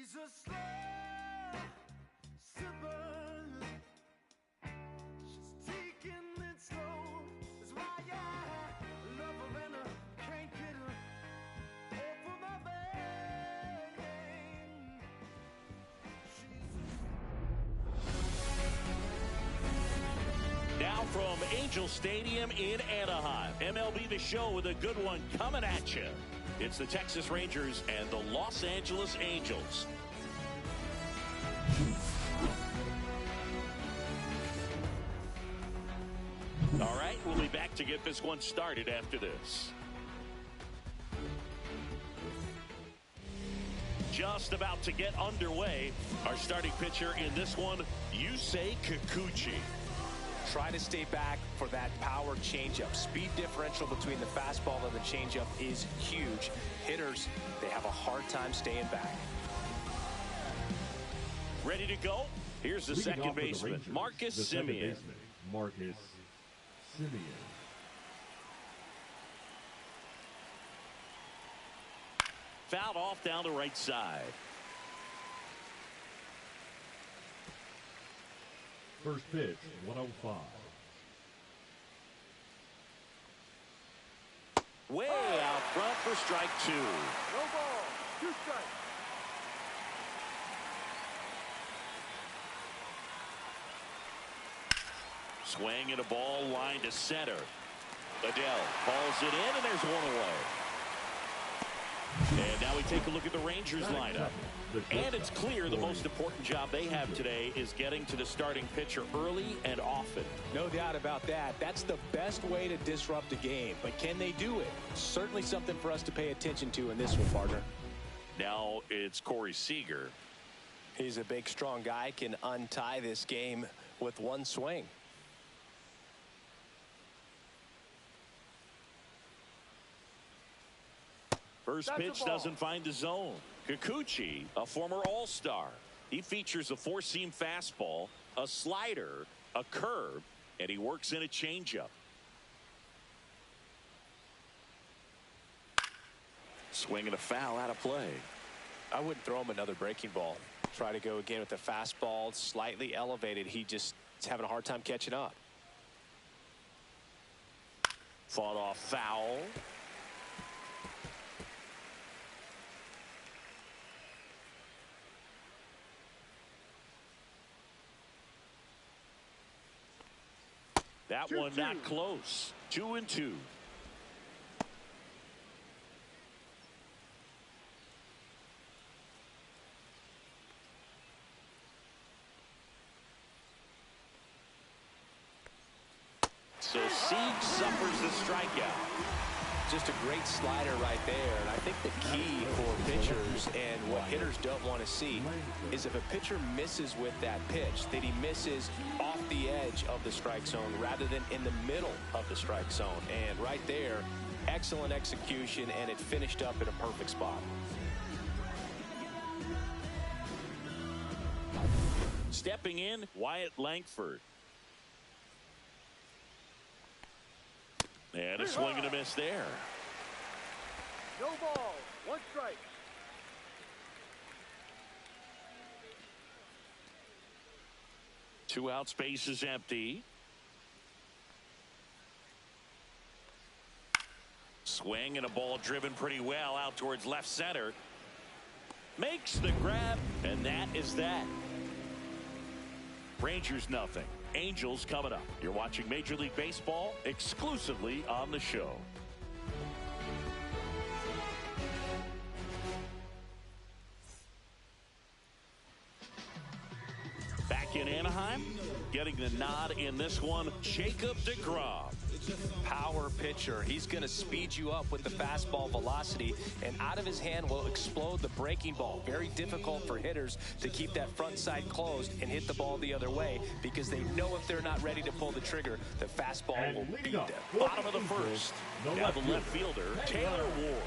She's a slow sipper. She's taking it slow. That's why I love her and I can't get her off of my brain. Now from Angel Stadium in Anaheim, MLB The Show with a good one coming at you. It's the Texas Rangers and the Los Angeles Angels. All right, we'll be back to get this one started after this. Just about to get underway. Our starting pitcher in this one, Yusei Kikuchi. Try to stay back for that power changeup. Speed differential between the fastball and the changeup is huge. Hitters, they have a hard time staying back. Ready to go? Here's the second baseman, Marcus Semien. Marcus Semien. Fouled off down the right side. First pitch, 105. Way out front for strike two. No ball, 2 strikes. Swing and a ball line to center. Adele hauls it in, and there's one away. And now we take a look at the Rangers lineup. And it's clear the most important job they have today is getting to the starting pitcher early and often. No doubt about that. That's the best way to disrupt a game. But can they do it? Certainly something for us to pay attention to in this one, partner. Now it's Corey Seager. He's a big, strong guy, can untie this game with one swing. First pitch doesn't find the zone. Kikuchi, a former All-Star. He features a four-seam fastball, a slider, a curve, and he works in a changeup. Swing and a foul out of play. I wouldn't throw him another breaking ball. Try to go again with the fastball, slightly elevated. He just is having a hard time catching up. Fought off foul. That one not close. 2-2. So Sieg suffers the strikeout. Just a great slider right there. And I think the key for pitchers and what hitters don't want to see is if a pitcher misses with that pitch, that he misses off the edge of the strike zone rather than in the middle of the strike zone. And right there, excellent execution, and it finished up in a perfect spot. Stepping in, Wyatt Langford. And a swing and a miss there. No ball, 1 strike. Two out, space is empty. Swing and a ball driven pretty well out towards left center. Makes the grab, and that is that. Rangers nothing. Angels coming up. You're watching Major League Baseball exclusively on the show. Back in Anaheim, getting the nod in this one, Jacob deGrom. Power pitcher. He's going to speed you up with the fastball velocity, and out of his hand will explode the breaking ball. Very difficult for hitters to keep that front side closed and hit the ball the other way, because they know if they're not ready to pull the trigger, the fastball will beat them. Bottom of the first. Now the left fielder, Taylor Ward.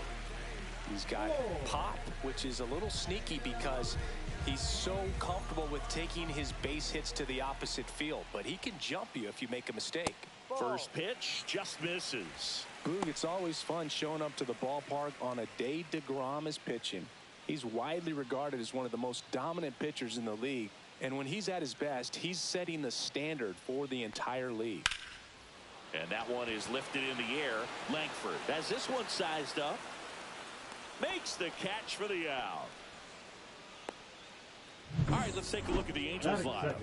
He's got pop, which is a little sneaky because he's so comfortable with taking his base hits to the opposite field, but he can jump you if you make a mistake. First pitch just misses. Boog, it's always fun showing up to the ballpark on a day deGrom is pitching. He's widely regarded as one of the most dominant pitchers in the league. And when he's at his best, he's setting the standard for the entire league. And that one is lifted in the air. Langford has this one sized up. Makes the catch for the out. All right, let's take a look at the Angels lineup.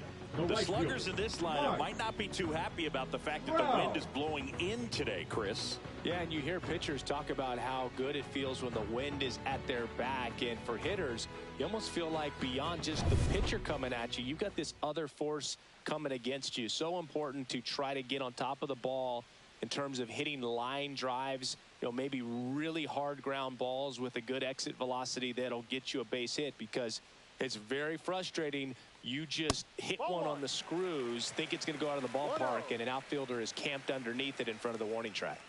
The sluggers in this lineup might not be too happy about the fact that the wind is blowing in today, Chris. Yeah, and you hear pitchers talk about how good it feels when the wind is at their back. And for hitters, you almost feel like beyond just the pitcher coming at you, you've got this other force coming against you. So important to try to get on top of the ball in terms of hitting line drives, maybe really hard ground balls with a good exit velocity that'll get you a base hit, because it's very frustrating. You just hit one on the screws, think it's going to go out of the ballpark, and an outfielder is camped underneath it in front of the warning track.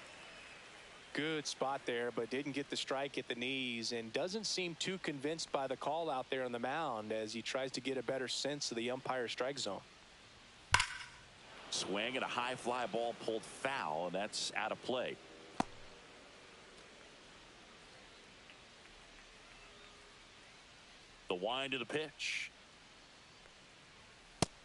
Good spot there, but didn't get the strike at the knees, and doesn't seem too convinced by the call out there on the mound as he tries to get a better sense of the umpire's strike zone. Swing and a high fly ball pulled foul, and that's out of play. The wind of the pitch.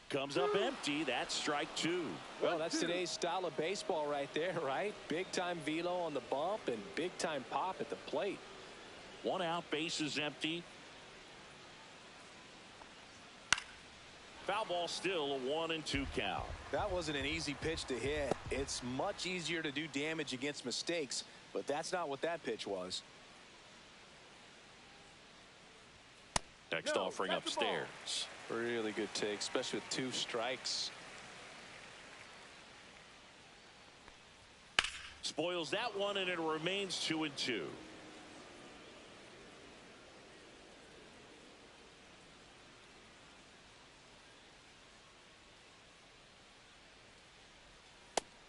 Comes up empty. That's strike two. Well, that's today's style of baseball right there, right? Big time velo on the bump and big time pop at the plate. One out, bases empty. Foul ball, still a 1-2 count. That wasn't an easy pitch to hit. It's much easier to do damage against mistakes, but that's not what that pitch was. Next offering upstairs. Really good take, especially with 2 strikes. Spoils that one, and it remains 2-2.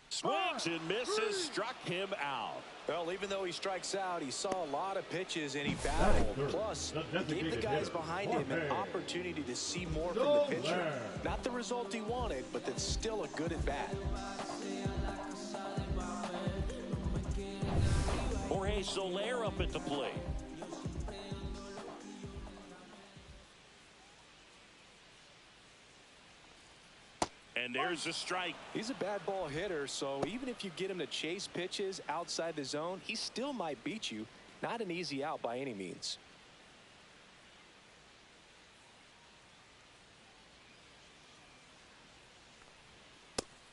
Swings and misses, struck him out. Well, even though he strikes out, he saw a lot of pitches and he battled. Plus, he gave the guys behind him an opportunity to see more from the pitcher. Not the result he wanted, but that's still a good at bat. Jorge Soler up at the plate. And there's a strike. He's a bad ball hitter, so even if you get him to chase pitches outside the zone, he still might beat you. Not an easy out by any means.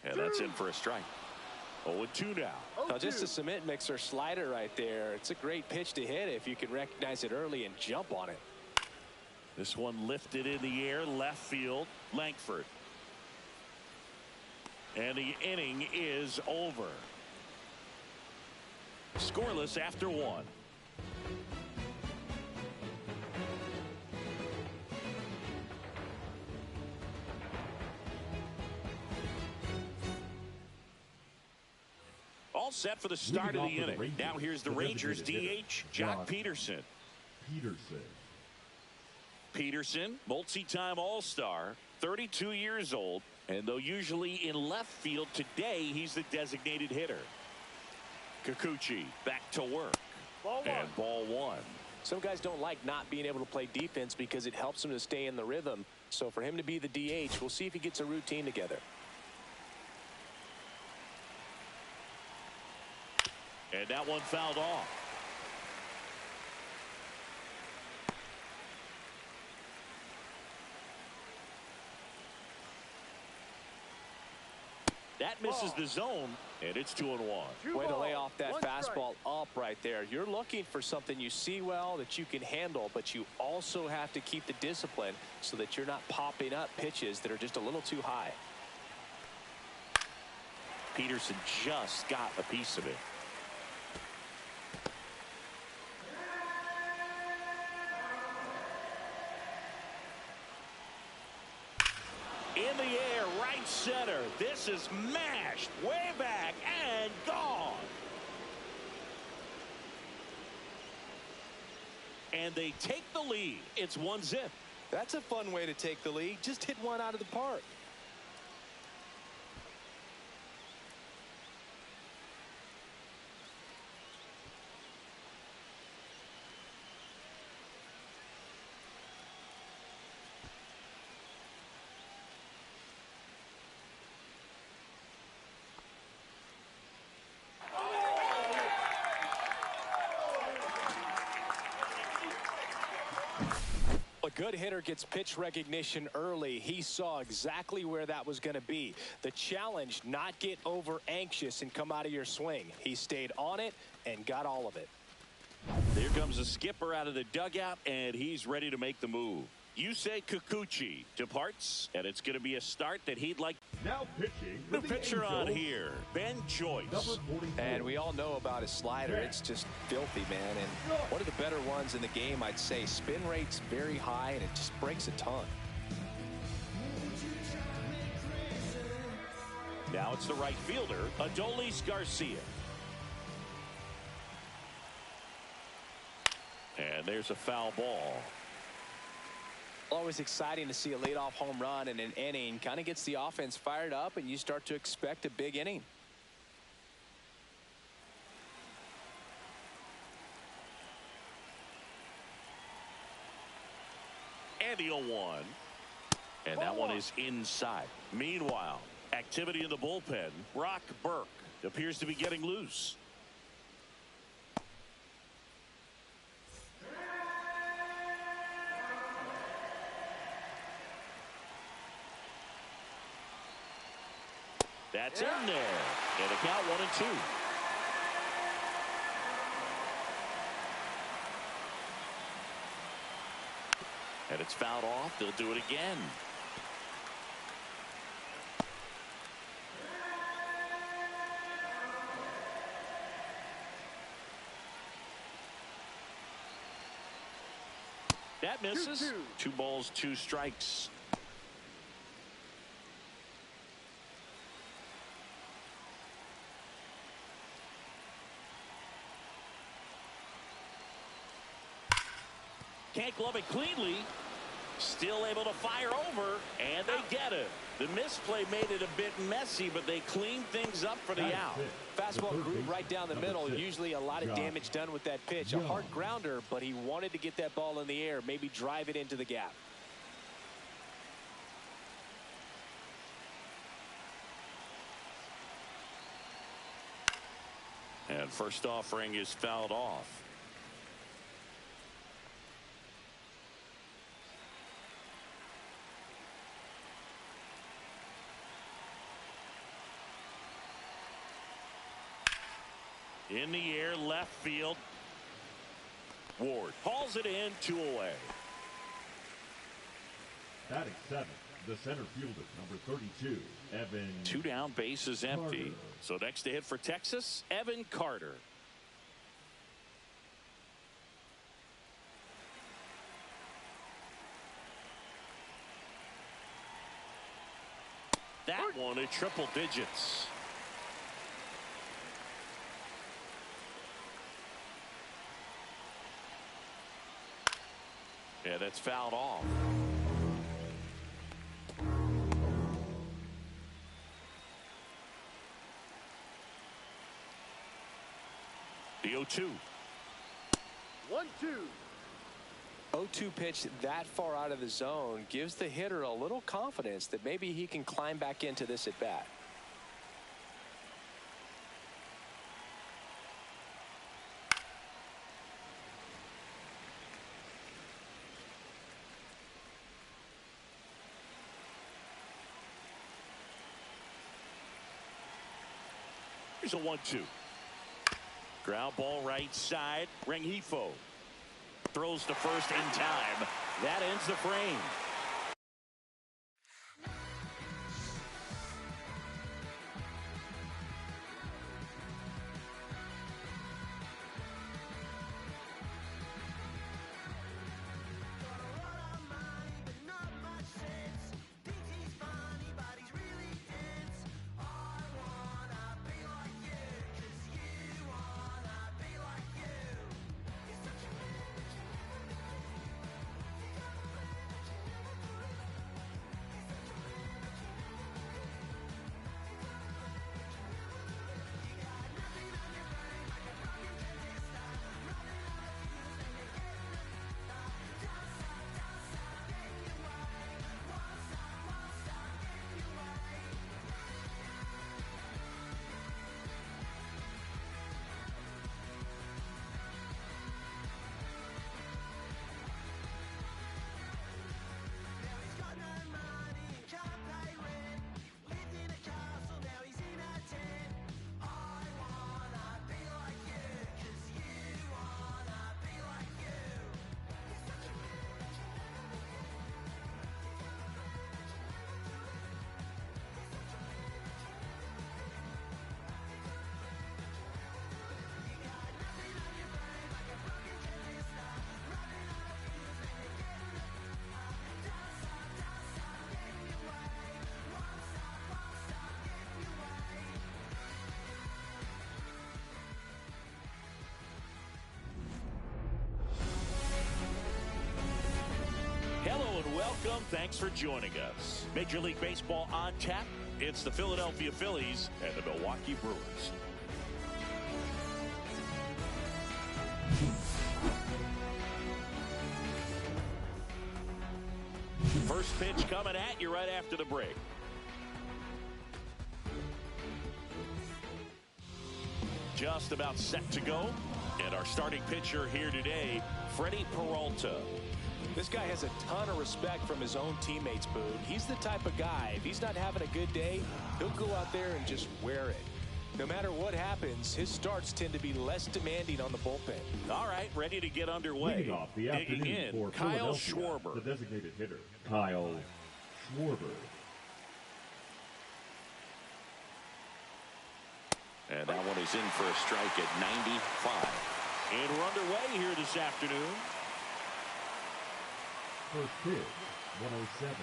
And that's in for a strike. 0-2 now. Now, just a cement mixer slider right there. It's a great pitch to hit if you can recognize it early and jump on it. This one lifted in the air, left field. Langford. And the inning is over. Scoreless after 1. All set for the start of the inning. Now here's the Rangers DH, Joc Pederson. Pederson, multi-time All-Star, 32 years old. And though usually in left field, today he's the designated hitter. Kikuchi back to work. And ball 1. Some guys don't like not being able to play defense because it helps them to stay in the rhythm. So for him to be the DH, we'll see if he gets a routine together. And that one fouled off. That misses the zone, and it's 2-1. Way to lay off that fastball up right there. You're looking for something you see well that you can handle, but you also have to keep the discipline so that you're not popping up pitches that are just a little too high. Pederson just got a piece of it. In the air, right center. This is mashed way back and gone. And they take the lead. It's 1-0. That's a fun way to take the lead. Just hit one out of the park. A good hitter gets pitch recognition early. He saw exactly where that was going to be. The challenge, not get over anxious and come out of your swing. He stayed on it and got all of it. There comes a skipper out of the dugout, and he's ready to make the move. Yusei Kikuchi departs, and it's going to be a start that he'd like. Now pitching. The pitcher on here, Ben Joyce. Number 44. And we all know about his slider. It's just filthy, man. And one of the better ones in the game, I'd say. Spin rate's very high, and it just breaks a ton. Now it's the right fielder, Adolis Garcia. And there's a foul ball. Always exciting to see a leadoff home run in an inning. Kind of gets the offense fired up, and you start to expect a big inning. And the 0-1. And that one is inside. Meanwhile, activity in the bullpen. Brock Burke appears to be getting loose. That's in there. And the count 1-2. And it's fouled off. They'll do it again. That misses. 2 balls, 2 strikes. Can't glove it cleanly. Still able to fire over, and they get it. The misplay made it a bit messy, but they cleaned things up for the out. Fastball groove right down the middle. Usually a lot of damage done with that pitch. A hard grounder, but he wanted to get that ball in the air, maybe drive it into the gap. And first offering is fouled off. In the air, left field. Ward hauls it in, 2 away. Batting 7th, the center fielder, number 32, Evan. 2 down, bases empty. Carter. So next to hit for Texas, Evan Carter. That one at triple digits. Yeah, that's fouled off. The 0-2. 1-2. 0-2 pitch that far out of the zone gives the hitter a little confidence that maybe he can climb back into this at bat. Here's a 1-2. Ground ball right side. Rengifo throws to first in time. That ends the frame. Hello and welcome. Thanks for joining us. Major League Baseball on tap. It's the Philadelphia Phillies and the Milwaukee Brewers. First pitch coming at you right after the break. Just about set to go. And our starting pitcher here today, Freddie Peralta. This guy has a ton of respect from his own teammates, Boone. He's the type of guy, if he's not having a good day, he'll go out there and just wear it. No matter what happens, his starts tend to be less demanding on the bullpen. All right, ready to get underway. Leading off the afternoon in, for Kyle Philadelphia, Schwarber. the designated hitter, Kyle Schwarber. And that one is in for a strike at 95. And we're underway here this afternoon. First pitch, 107.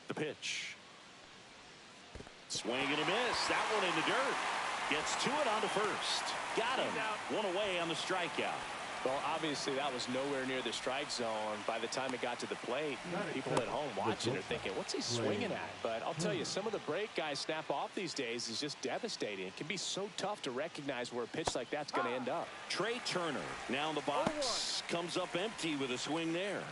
The pitch. Swing and a miss. That one in the dirt. Gets to it on to first. Got him. One away on the strikeout. Well, obviously, that was nowhere near the strike zone. By the time it got to the plate, people at home watching are thinking, what's he swinging at? But I'll tell you, some of the break guys snap off these days is just devastating. It can be so tough to recognize where a pitch like that's going to end up. Trey Turner now in the box. Comes up empty with a swing there.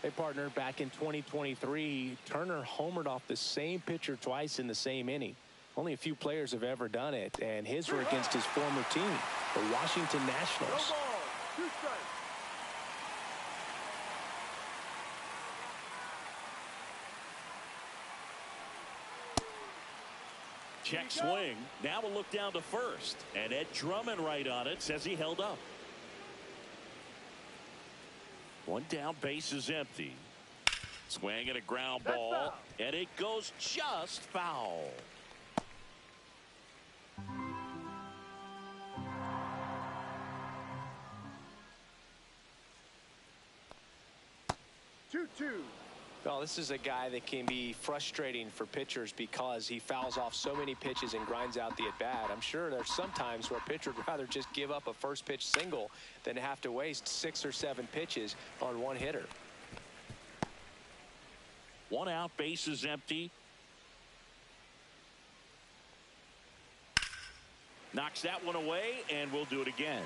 Hey, partner, back in 2023, Turner homered off the same pitcher twice in the same inning. Only a few players have ever done it, and his were against his former team, the Washington Nationals. Check swing. Now we'll look down to first. And Ed Drummond right on it says he held up. One down, base is empty. Swing and a ground ball. And it goes just foul. Well, this is a guy that can be frustrating for pitchers because he fouls off so many pitches and grinds out the at-bat. I'm sure there's some times where a pitcher would rather just give up a first pitch single than have to waste 6 or 7 pitches on one hitter. One out, base is empty. Knocks that one away, and we'll do it again.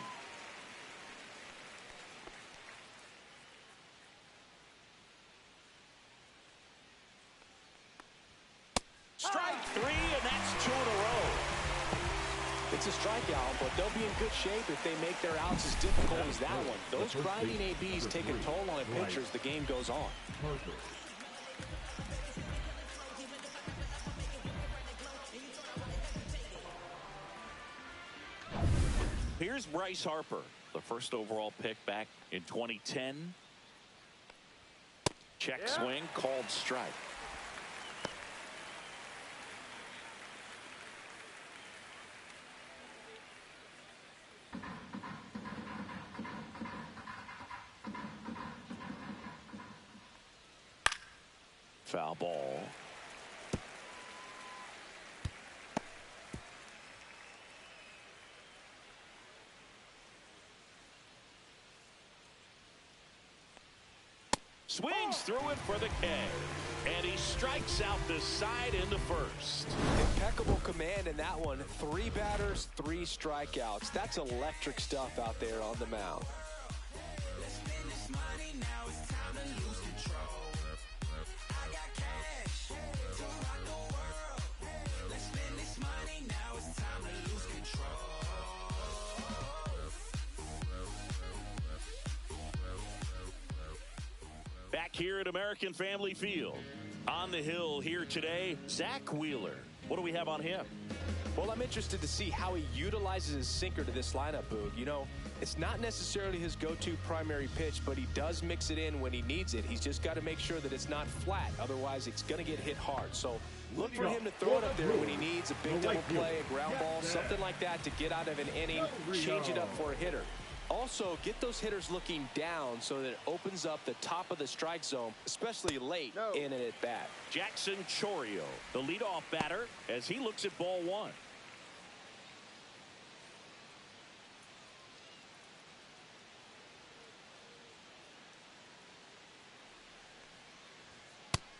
Strike 3, and that's 2 in a row. It's a strikeout, but they'll be in good shape if they make their outs as difficult as that one. Those grinding ABs take a toll on a pitcher as the game goes on. Here's Bryce Harper, the first overall pick back in 2010. Check swing, called strike. Foul ball. Swings through it for the K. And he strikes out the side into first. Impeccable command in that one. 3 batters, 3 strikeouts. That's electric stuff out there on the mound. Back here at American Family Field. On the hill here today, Zach Wheeler. What do we have on him? Well, I'm interested to see how he utilizes his sinker to this lineup, Boog. You know, it's not necessarily his go-to primary pitch, but he does mix it in when he needs it. He's just got to make sure that it's not flat. Otherwise, it's going to get hit hard. So look for him to throw it up there when he needs a big double play, a ground ball, something like that to get out of an inning, change it up for a hitter. Also, get those hitters looking down so that it opens up the top of the strike zone, especially late in an at-bat. Jackson Chourio, the leadoff batter, as he looks at ball one.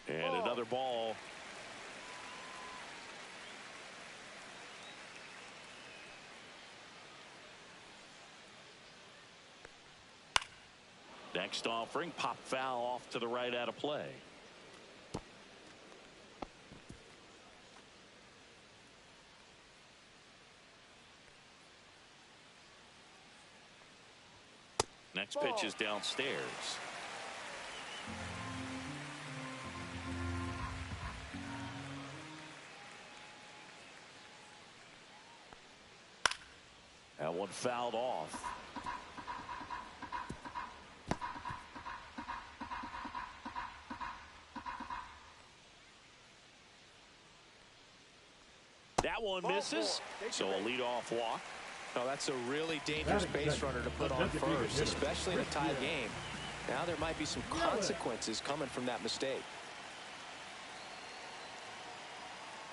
And another ball. Next offering, pop foul off to the right out of play. Next pitch is downstairs. That one fouled off. That one misses, so a leadoff walk. Oh, that's a really dangerous base runner to put on first, especially in a tie game. Now there might be some consequences coming from that mistake.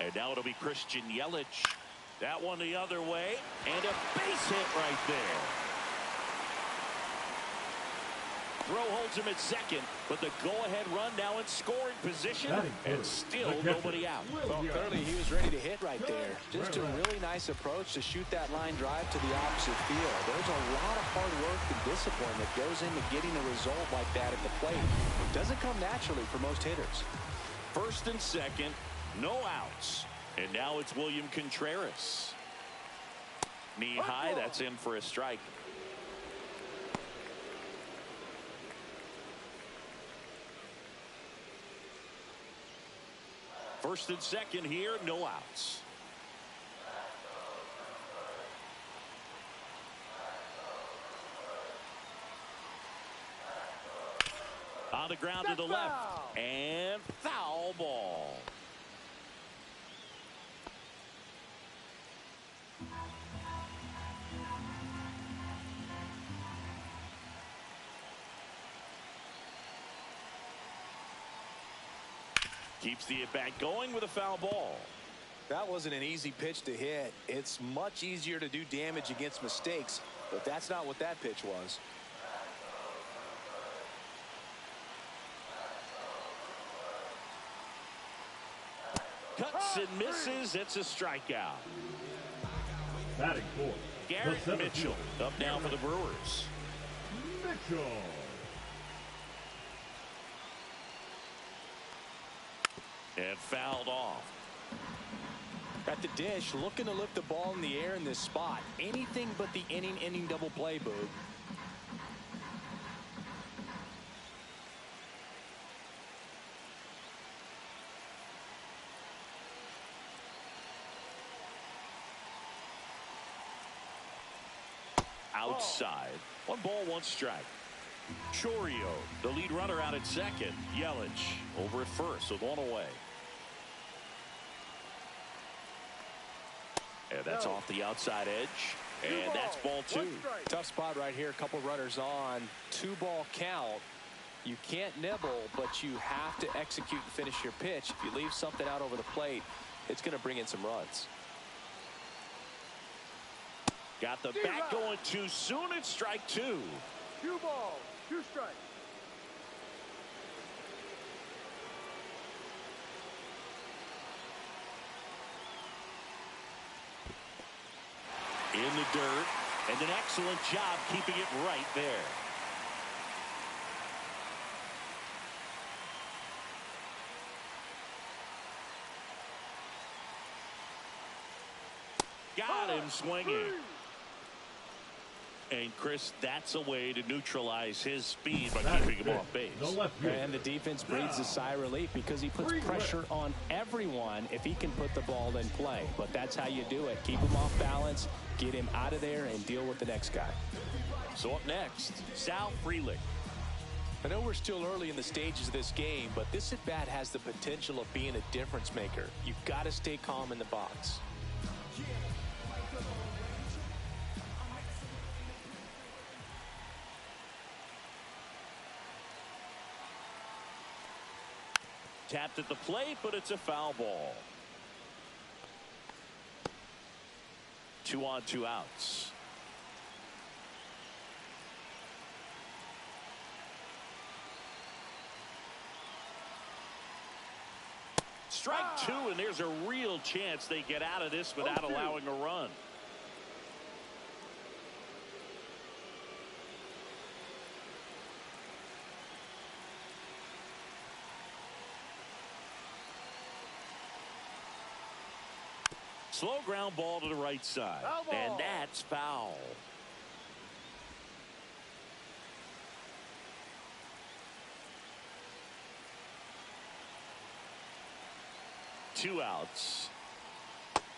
And now it'll be Christian Yelich. That one the other way, and a base hit right there. Throw holds him at second, but the go-ahead run now in scoring position, and still nobody out. Well, clearly he was ready to hit right there. Just a really nice approach to shoot that line drive to the opposite field. There's a lot of hard work and discipline that goes into getting a result like that at the plate. It doesn't come naturally for most hitters. First and second, no outs. And now it's William Contreras. Knee high, that's in for a strike. First and second here, no outs. On the ground to the left, and foul ball. Keeps the at-bat going with a foul ball. That wasn't an easy pitch to hit. It's much easier to do damage against mistakes, but that's not what that pitch was. Cuts and misses. It's a strikeout. Batting fourth, Garrett Mitchell up now for the Brewers. Mitchell. And fouled off. At the dish, looking to lift the ball in the air in this spot. Anything but the inning double play, Boog. Outside. 1 ball, 1 strike. Chourio, the lead runner out at second. Yelich over at first with 1 away. And that's off the outside edge. And that's ball 2. Tough spot right here. A couple runners on. 2-ball count. You can't nibble, but you have to execute and finish your pitch. If you leave something out over the plate, it's going to bring in some runs. Got the bat going too soon. It's strike 2. 2 balls, 2 strikes. In the dirt, and an excellent job keeping it right there. Got him swinging. And Chris, that's a way to neutralize his speed by keeping him off base. And the defense breathes a sigh of relief because he puts pressure on everyone if he can put the ball in play. But that's how you do it. Keep him off balance, get him out of there, and deal with the next guy. So up next, Sal Frelick. I know we're still early in the stages of this game, but this at-bat has the potential of being a difference maker. You've got to stay calm in the box. Tapped at the plate, but it's a foul ball. 2 on, 2 outs. Strike 2, and there's a real chance they get out of this without allowing a run. Slow ground ball to the right side. And that's foul. Two outs.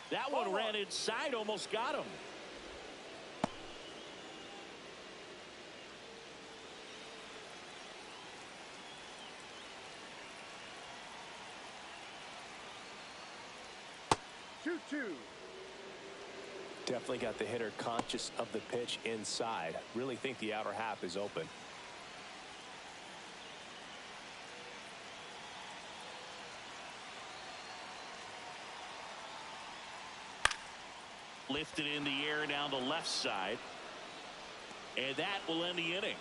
That one ran inside, almost got him. Definitely got the hitter conscious of the pitch inside. Really think the outer half is open. Lifted in the air down the left side. And that will end the inning.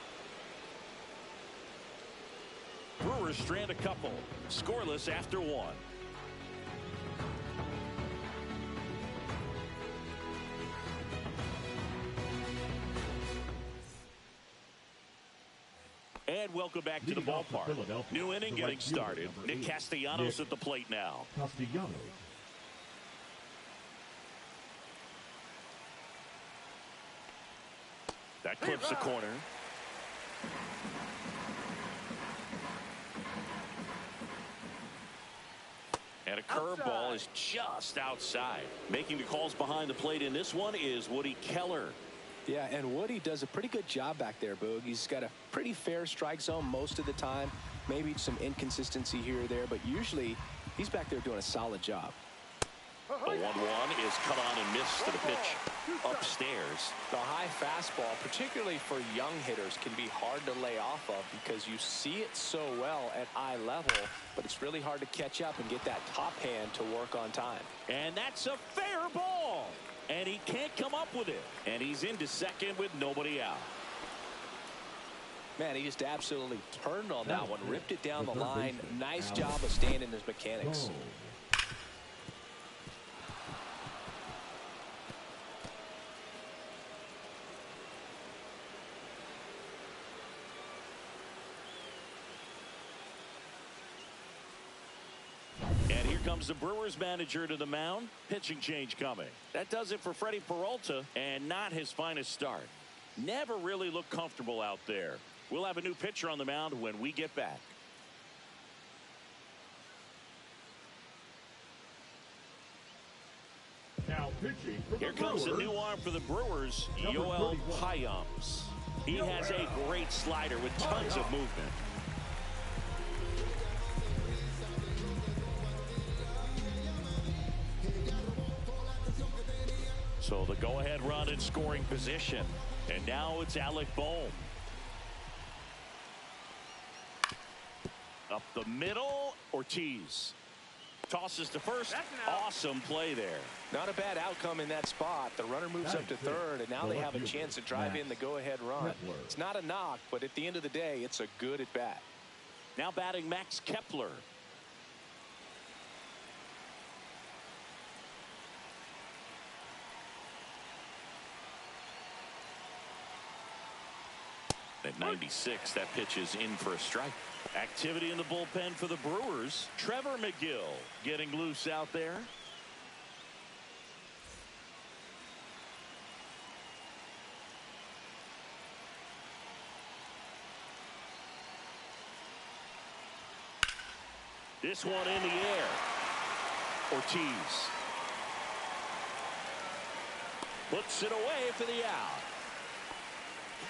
Brewers strand a couple. Scoreless after 1. And welcome back to the ballpark. New inning getting started. Nick Castellanos at the plate now. Castellanos. That clips the corner. And a curveball is just outside. Making the calls behind the plate in this one is Woody Keller. Yeah, and Woody does a pretty good job back there, Boog. He's got a pretty fair strike zone most of the time. Maybe some inconsistency here or there, but usually he's back there doing a solid job. The 1-1 is cut on and missed to the pitch upstairs. The high fastball, particularly for young hitters, can be hard to lay off of because you see it so well at eye level, but it's really hard to catch up and get that top hand to work on time. And that's a fair ball. And he can't come up with it. And he's into second with nobody out. Man, he just absolutely turned on that one, ripped it down the line. Nice job of staying in his mechanics. And here comes the Brewers manager to the mound. Pitching change coming. That does it for Freddie Peralta, and not his finest start. Never really looked comfortable out there. We'll have a new pitcher on the mound when we get back. Now pitching for Here comes the new arm for the Brewers, Yoel Payamps. He has a great slider with tons of movement. So the go-ahead run in scoring position. And now it's Alec Bohm. Up the middle, Ortiz. Tosses to first. Awesome play there. Not a bad outcome in that spot. The runner moves up to third, and now they have a chance to drive in the go-ahead run. It's not a knock, but at the end of the day, it's a good at-bat. Now batting Max Kepler. At 96, that pitch is in for a strike. Activity in the bullpen for the Brewers. Trevor McGill getting loose out there. This one in the air. Ortiz puts it away for the out.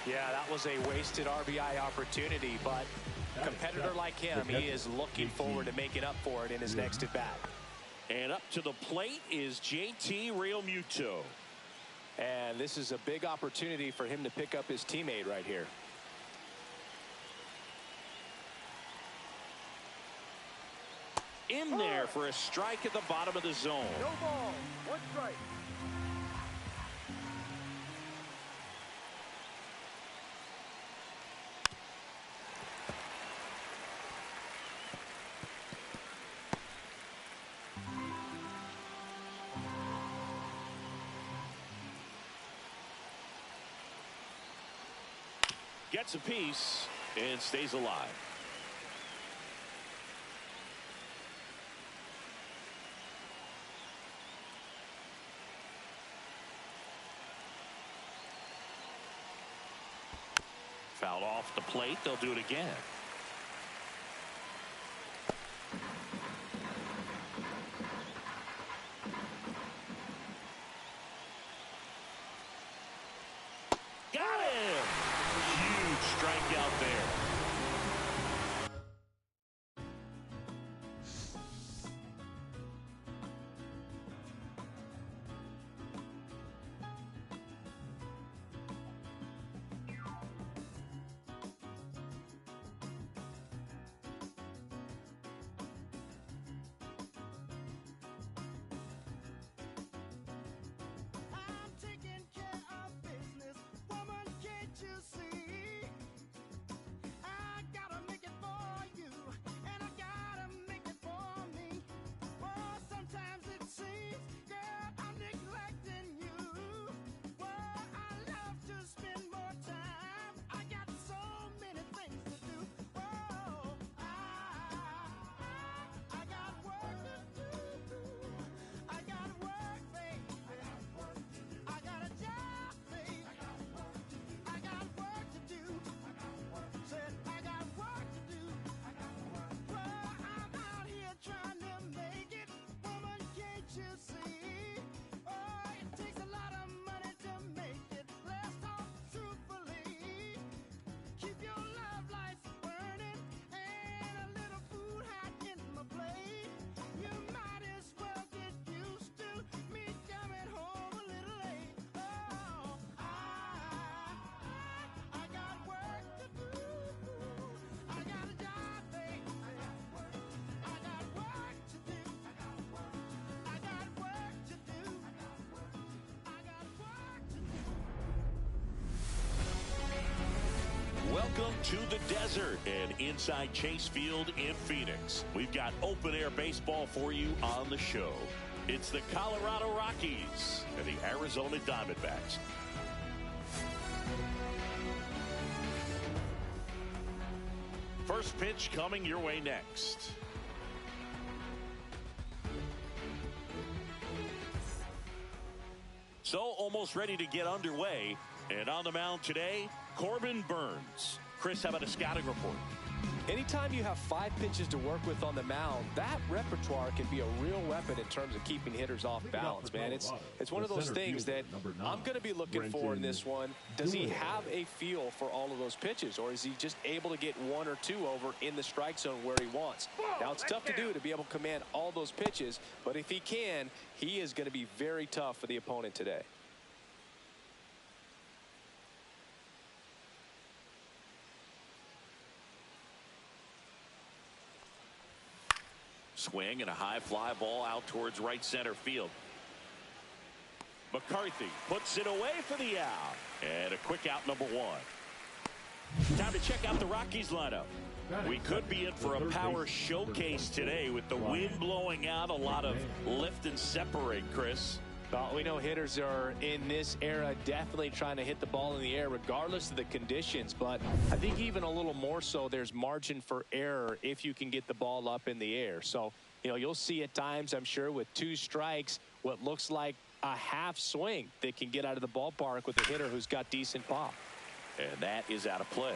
Yeah, that was a wasted RBI opportunity, but a competitor like him, he is looking forward to making up for it in his next at-bat. And up to the plate is JT Realmuto. And this is a big opportunity for him to pick up his teammate right here. in there for a strike at the bottom of the zone. No ball. 1 strike. Gets a piece and stays alive. Fouled off the plate. They'll do it again. Got him! Huge strikeout there. I'm taking care of business. Woman, can't you see? I gotta make it for you, and I gotta make it for me. Oh, sometimes it seems, girl, I'm neglecting you. Well, I love to spend more time. I got so many things to do. Oh, I got work to do. I got work, babe. I got a job, babe. I got work to do. Said I got work to do. Well, I'm out here trying to make it. Woman, can't you see? Oh, it takes a lot of money to make it. Let's talk truthfully. Keep your love lights burning and a little food hot in my plate. You might as well get used to me coming home a little late. Oh, I got work to do. I got a job, babe. I got work to do. I got work to do. I got work to do. Welcome to the desert and inside Chase Field in Phoenix. We've got open air baseball for you on the show. It's the Colorado Rockies and the Arizona Diamondbacks. First pitch coming your way next. So almost ready to get underway. And on the mound today, Corbin Burnes. Chris, how about a scouting report? Anytime you have 5 pitches to work with on the mound, that repertoire can be a real weapon in terms of keeping hitters off balance, man. It's one of those things that I'm going to be looking for in this one. Does he have a feel for all of those pitches, or is he just able to get 1 or 2 over in the strike zone where he wants? Now, it's tough to do to be able to command all those pitches, but if he can, he is going to be very tough for the opponent today. Swing and a high fly ball out towards right center field. McCarthy puts it away for the out. And a quick out, number 1. Time to check out the Rockies lineup. We could be in for a power showcase today with the wind blowing out, a lot of lift and separate, Chris. Well, we know hitters are in this era definitely trying to hit the ball in the air regardless of the conditions, but I think even a little more so there's margin for error if you can get the ball up in the air. So, you know, you'll see at times, I'm sure, with 2 strikes, what looks like a half swing that can get out of the ballpark with a hitter who's got decent pop. And that is out of play.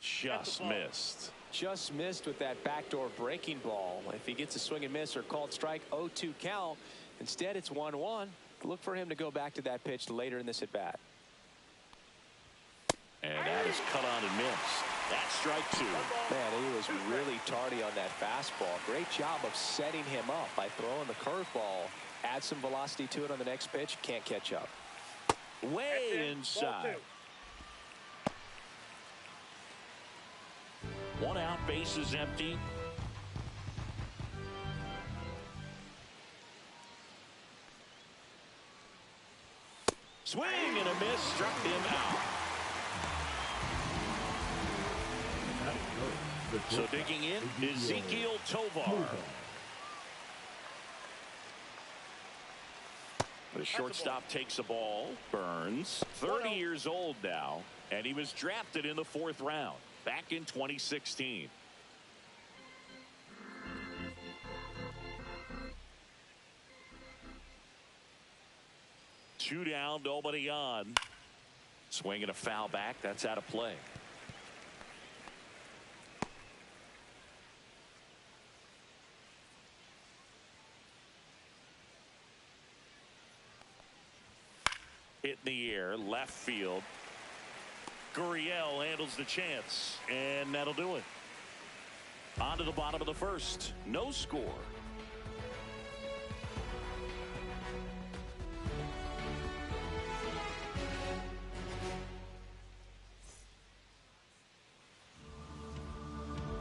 Just missed. Just missed with that backdoor breaking ball. If he gets a swing and miss or called strike, 0-2 count. Instead, it's 1-1. Look for him to go back to that pitch later in this at bat. And that is cut on and missed. That's strike 2. Man, he was really tardy on that fastball. Great job of setting him up by throwing the curveball add some velocity to it on the next pitch, can't catch up. Way inside. One out, base is empty. Swing and a miss, struck him out. So digging in, Ezequiel Tovar. The shortstop takes a ball. Burns, 30 years old now, and he was drafted in the 4th round back in 2016. Two down, nobody on. Swing and a foul back. That's out of play. Hit in the air, left field. Gurriel handles the chance, and that'll do it. On to the bottom of the 1st. No score.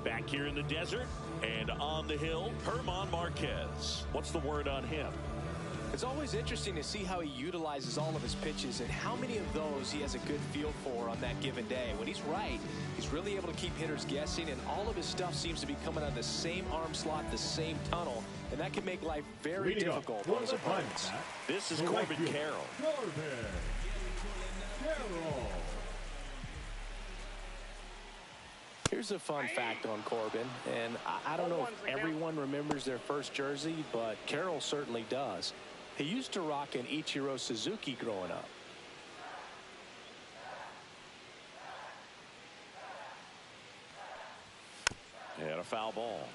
Back here in the desert and on the hill, German Marquez. What's the word on him? It's always interesting to see how he utilizes all of his pitches and how many of those he has a good feel for on that given day. When he's right, he's really able to keep hitters guessing, and all of his stuff seems to be coming out of the same arm slot, the same tunnel, and that can make life very difficult on his opponents. This is Corbin Carroll. Here's a fun fact on Corbin, and I don't know if everyone remembers their first jersey, but Carroll certainly does. He used to rock an Ichiro Suzuki growing up. And a foul ball.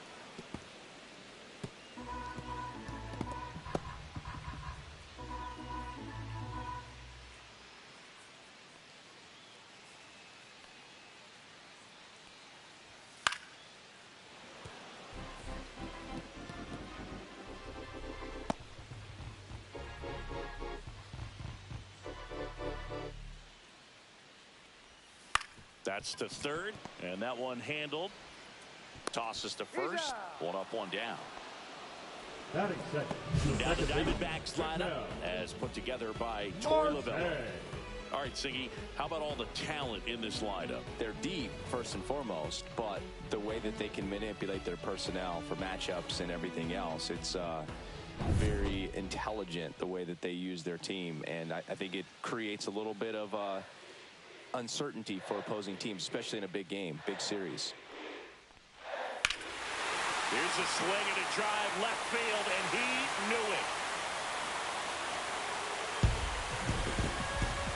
That's to 3rd, and that one handled. Tosses to 1st. One up, one down. Now the Diamondbacks lineup as put together by Tor Lavello. All right, Siggy, how about all the talent in this lineup? They're deep, first and foremost, but the way that they can manipulate their personnel for matchups and everything else, it's very intelligent the way that they use their team, and I think it creates a little bit of uncertainty for opposing teams, especially in a big game, big series. Here's a swing and a drive left field, and he knew it.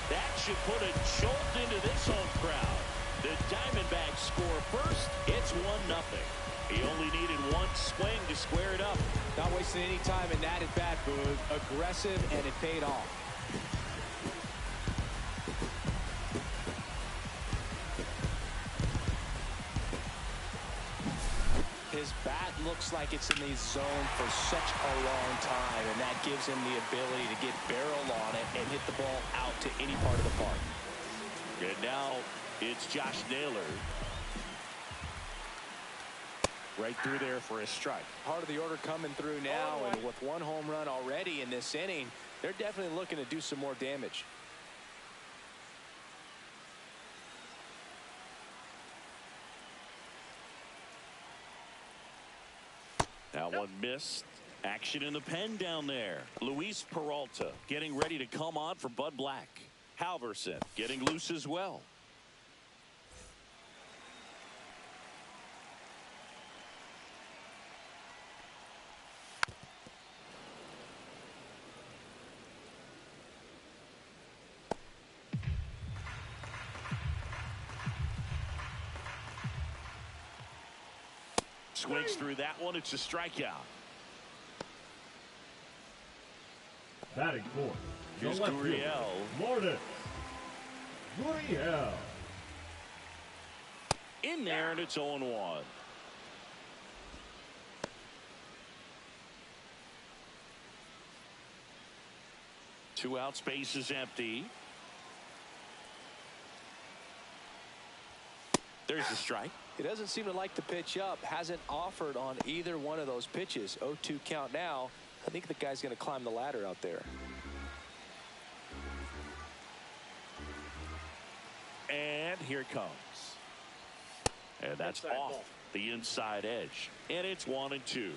That should put a jolt into this home crowd. The Diamondbacks score first. It's 1-0. He only needed one swing to square it up. Not wasting any time in that at bat, Boog. Aggressive, and it paid off. His bat looks like it's in the zone for such a long time, and that gives him the ability to get barrel on it and hit the ball out to any part of the park. And now it's Josh Naylor. Right through there for a strike. Part of the order coming through now, and with one home run already in this inning, they're definitely looking to do some more damage. That one missed. Action in the pen down there. Luis Peralta getting ready to come on for Bud Black. Halverson getting loose as well. Swings through that one. It's a strikeout. Batting fourth. Here's Gurriel. Lourdes Gurriel. In there, and it's 0-1. 2 outs, base is empty. There's the strike. He doesn't seem to like the pitch up. Hasn't offered on either one of those pitches. 0-2 count now. I think the guy's going to climb the ladder out there. And here it comes. And that's off the inside edge. And it's 1-2.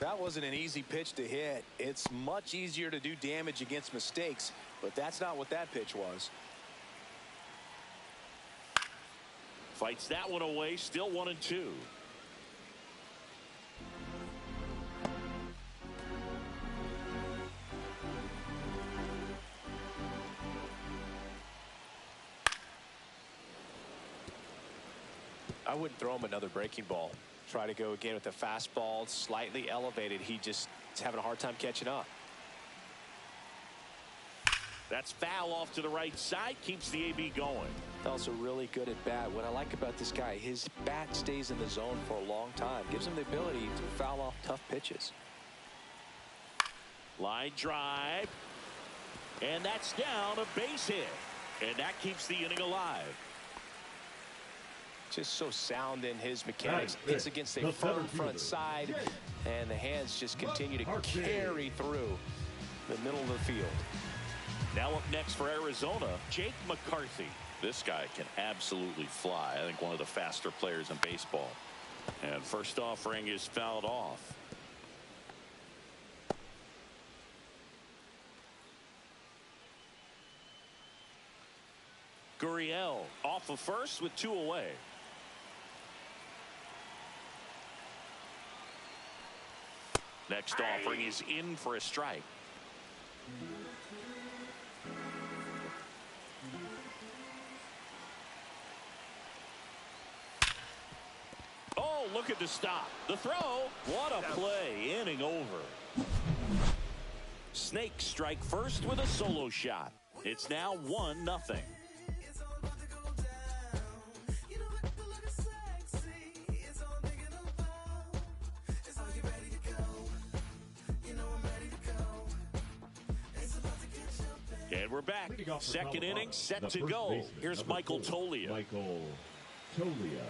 That wasn't an easy pitch to hit. It's much easier to do damage against mistakes, but that's not what that pitch was. Fights that one away. Still 1-2. I wouldn't throw him another breaking ball. Try to go again with the fastball, slightly elevated. He just is having a hard time catching up. That's foul off to the right side. Keeps the AB going. Also really good at bat. What I like about this guy, his bat stays in the zone for a long time. Gives him the ability to foul off tough pitches. Line drive. And that's down, a base hit. And that keeps the inning alive. Just so sound in his mechanics. Hits against a firm front side, and the hands just continue to carry through the middle of the field. Now up next for Arizona, Jake McCarthy. This guy can absolutely fly. I think one of the faster players in baseball. And first offering is fouled off. Gurriel off of first with 2 away. Next offering is in for a strike. Oh, look at the stop. The throw. What a play. Inning over. Snake strike first with a solo shot. It's now 1-0. And we're back. Second inning set to go. Here's Michael Toglia. Michael Toglia.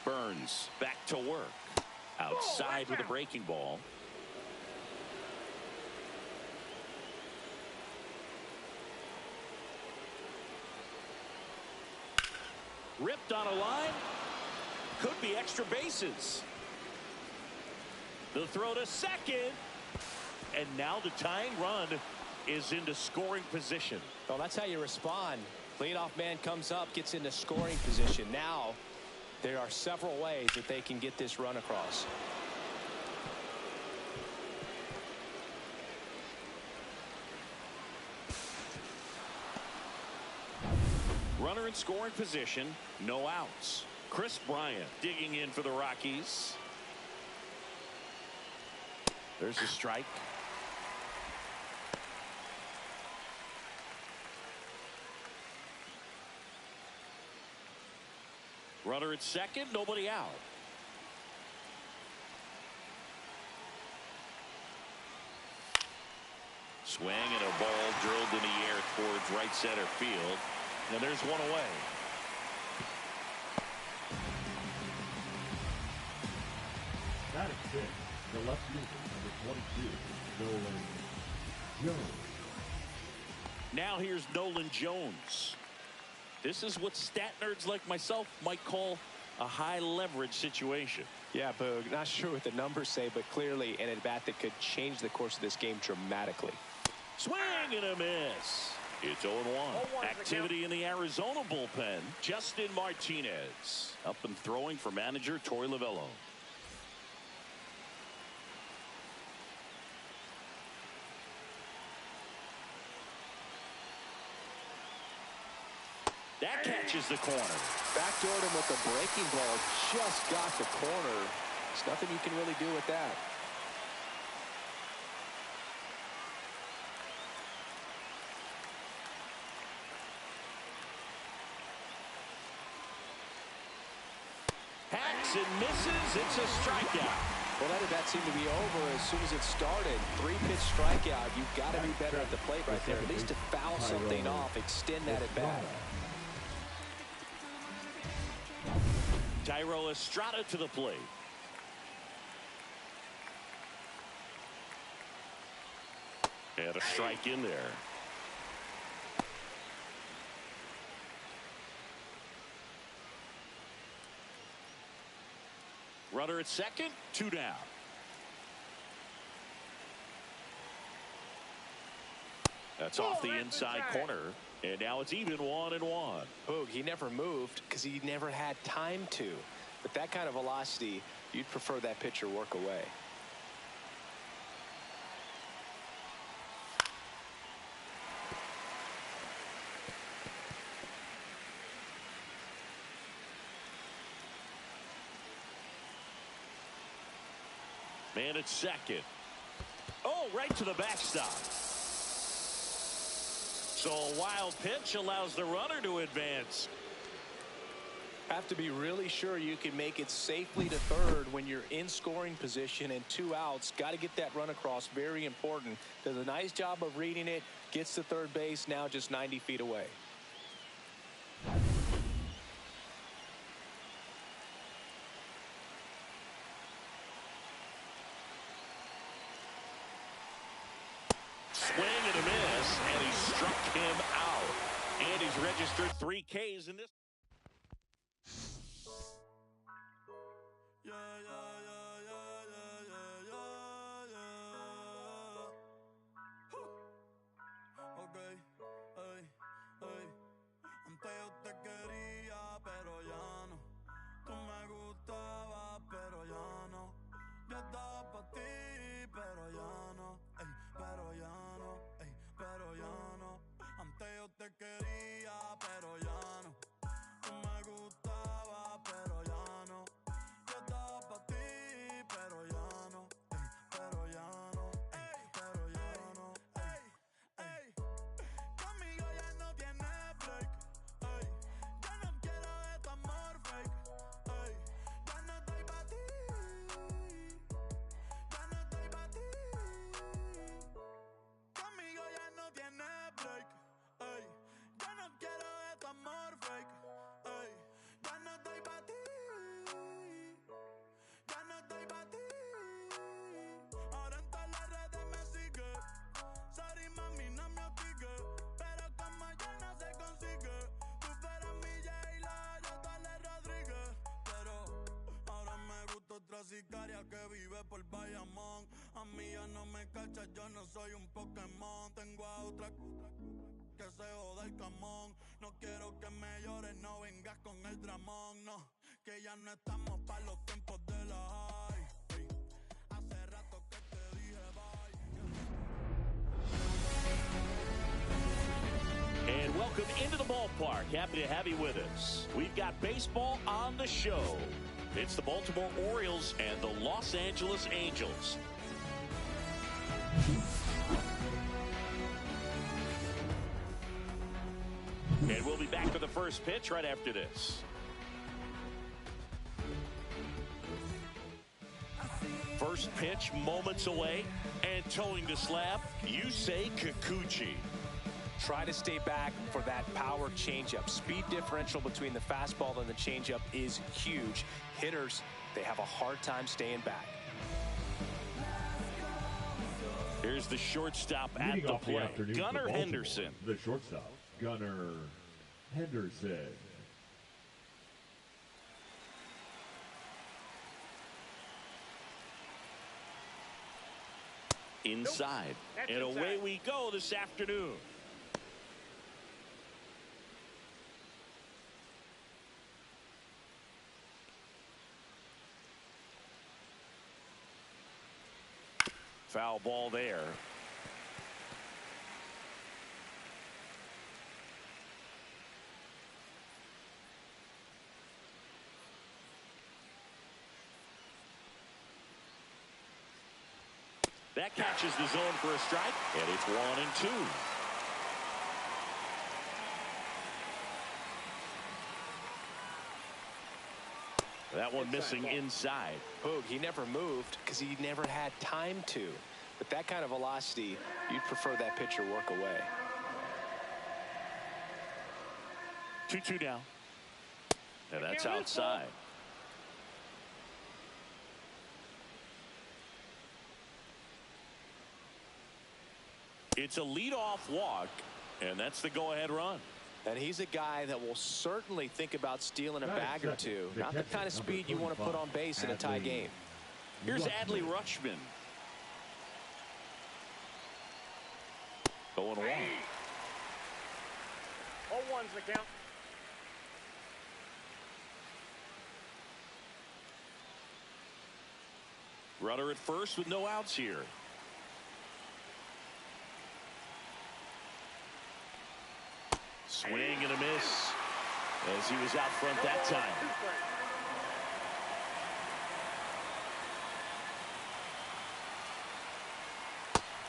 Burns back to work. Outside with a breaking ball. Ripped on a line. Could be extra bases. The throw to second. And now the tying run is into scoring position. Well, that's how you respond. Leadoff man comes up, gets into scoring position. Now there are several ways that they can get this run across. Runner in scoring position, no outs. Chris Bryant digging in for the Rockies. There's a strike. Runner at second, nobody out. Swing and a ball drilled in the air towards right center field. And there's one away. Batting six, the left fielder, number 22, Nolan Jones. Now here's Nolan Jones. This is what stat nerds like myself might call a high leverage situation. Yeah, Boog, not sure what the numbers say, but clearly an at-bat that could change the course of this game dramatically. Swing and a miss. It's 0-1. Activity in the Arizona bullpen. Justin Martinez up and throwing for manager Torey Lovullo. That catches the corner. Backdoored him with the breaking ball. Just got the corner. There's nothing you can really do with that. swings and misses. It's a strikeout. Well, that seemed to be over as soon as it started. 3-pitch strikeout. You've got to be better at the plate right there. At least to foul something off, extend that at bat. Thairo Estrada to the plate. And a strike in there. Runner at second, 2 down. That's off the inside corner. And now it's even 1-1. Boog, he never moved because he never had time to. With that kind of velocity, you'd prefer that pitcher work away. Man at second. Oh, right to the backstop. So a wild pitch allows the runner to advance. Have to be really sure you can make it safely to third when you're in scoring position and 2 outs. Got to get that run across. Very important. Does a nice job of reading it. Gets to third base. Now just 90 feet away. Swing and a miss, and he struck him out. And he's registered 3 Ks in this. Antes yo te quería, pero ya no. Tú me gustabas, pero ya no. Yo estaba pa' ti, pero ya no. Ey, pero ya no. Ey, pero ya no. Antes yo te quería, pero ya no. Tú me gustabas, pero ya no. Yo estaba pa' ti, pero ya no. Ey, pero ya no. Ey, pero ya no. Ey, ey. Conmigo ya no tienes break. Ey, ya no quiero de tu amor fake. Ey, ya no estoy pa' ti. Ya no estoy pa' ti. Conmigo ya no tienes break. Ey, ya no quiero de tu amor fake. Ey, ya no estoy pa' ti. Ya no estoy pa' ti. Ahora en todas las redes me sigue. Sorry mami, no me hostigué. Pero como ya no se consigue. Tú fueras mi J-Lo, yo Dale Rodríguez. Pero ahora me gusta otra sicaria que vive por Bayamón. A mí ya no me cachas, yo no soy un Pokémon. Tengo a otra que se joda el camón. No quiero que me llores, no vengas con el dramón. No, que ya no estamos pa' los tiempos de la high. Ey, hace rato que te dije bye. And welcome into the ballpark. Happy to have you with us. We've got baseball on the show. It's the Baltimore Orioles and the Los Angeles Angels. And we'll be back to the first pitch right after this. First pitch moments away, and towing the slab, Yusei Kikuchi. Try to stay back for that power changeup. Speed differential between the fastball and the changeup is huge. Hitters, they have a hard time staying back. Here's the shortstop at Leading the off the plate, afternoon for Gunnar Baltimore, Henderson. The shortstop, Gunnar Henderson. Inside, and away we go this afternoon. Foul ball there. That catches the zone for a strike, and it's 1-2. That one missing inside. Boog, he never moved because he never had time to. But that kind of velocity, you'd prefer that pitcher work away. 2-2 now. And that's outside. It's a leadoff walk, and that's the go-ahead run. And he's a guy that will certainly think about stealing a bag or two. Not the kind of speed you want to put on base in a tie game. Here's Adley Rutschman. 0-1. 0-1's the count. Runner at first with no outs here. Swing and a miss as he was out front that time.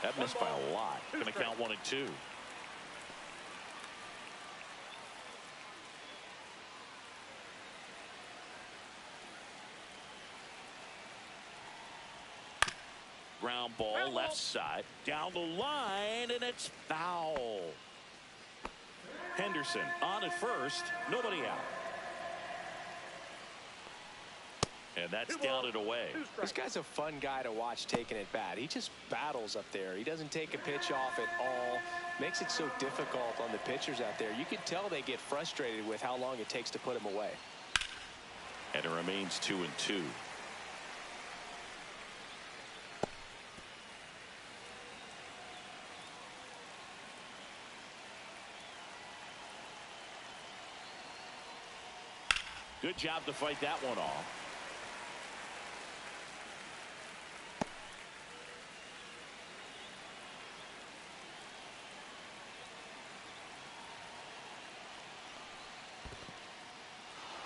That missed by a lot. Going to count 1-2. Ground ball left side down the line, and it's foul. Henderson on at first, nobody out. And that's down and away. This guy's a fun guy to watch taking it bat. He just battles up there. He doesn't take a pitch off at all. Makes it so difficult on the pitchers out there. You can tell they get frustrated with how long it takes to put him away. And it remains 2-2. Good job to fight that one off.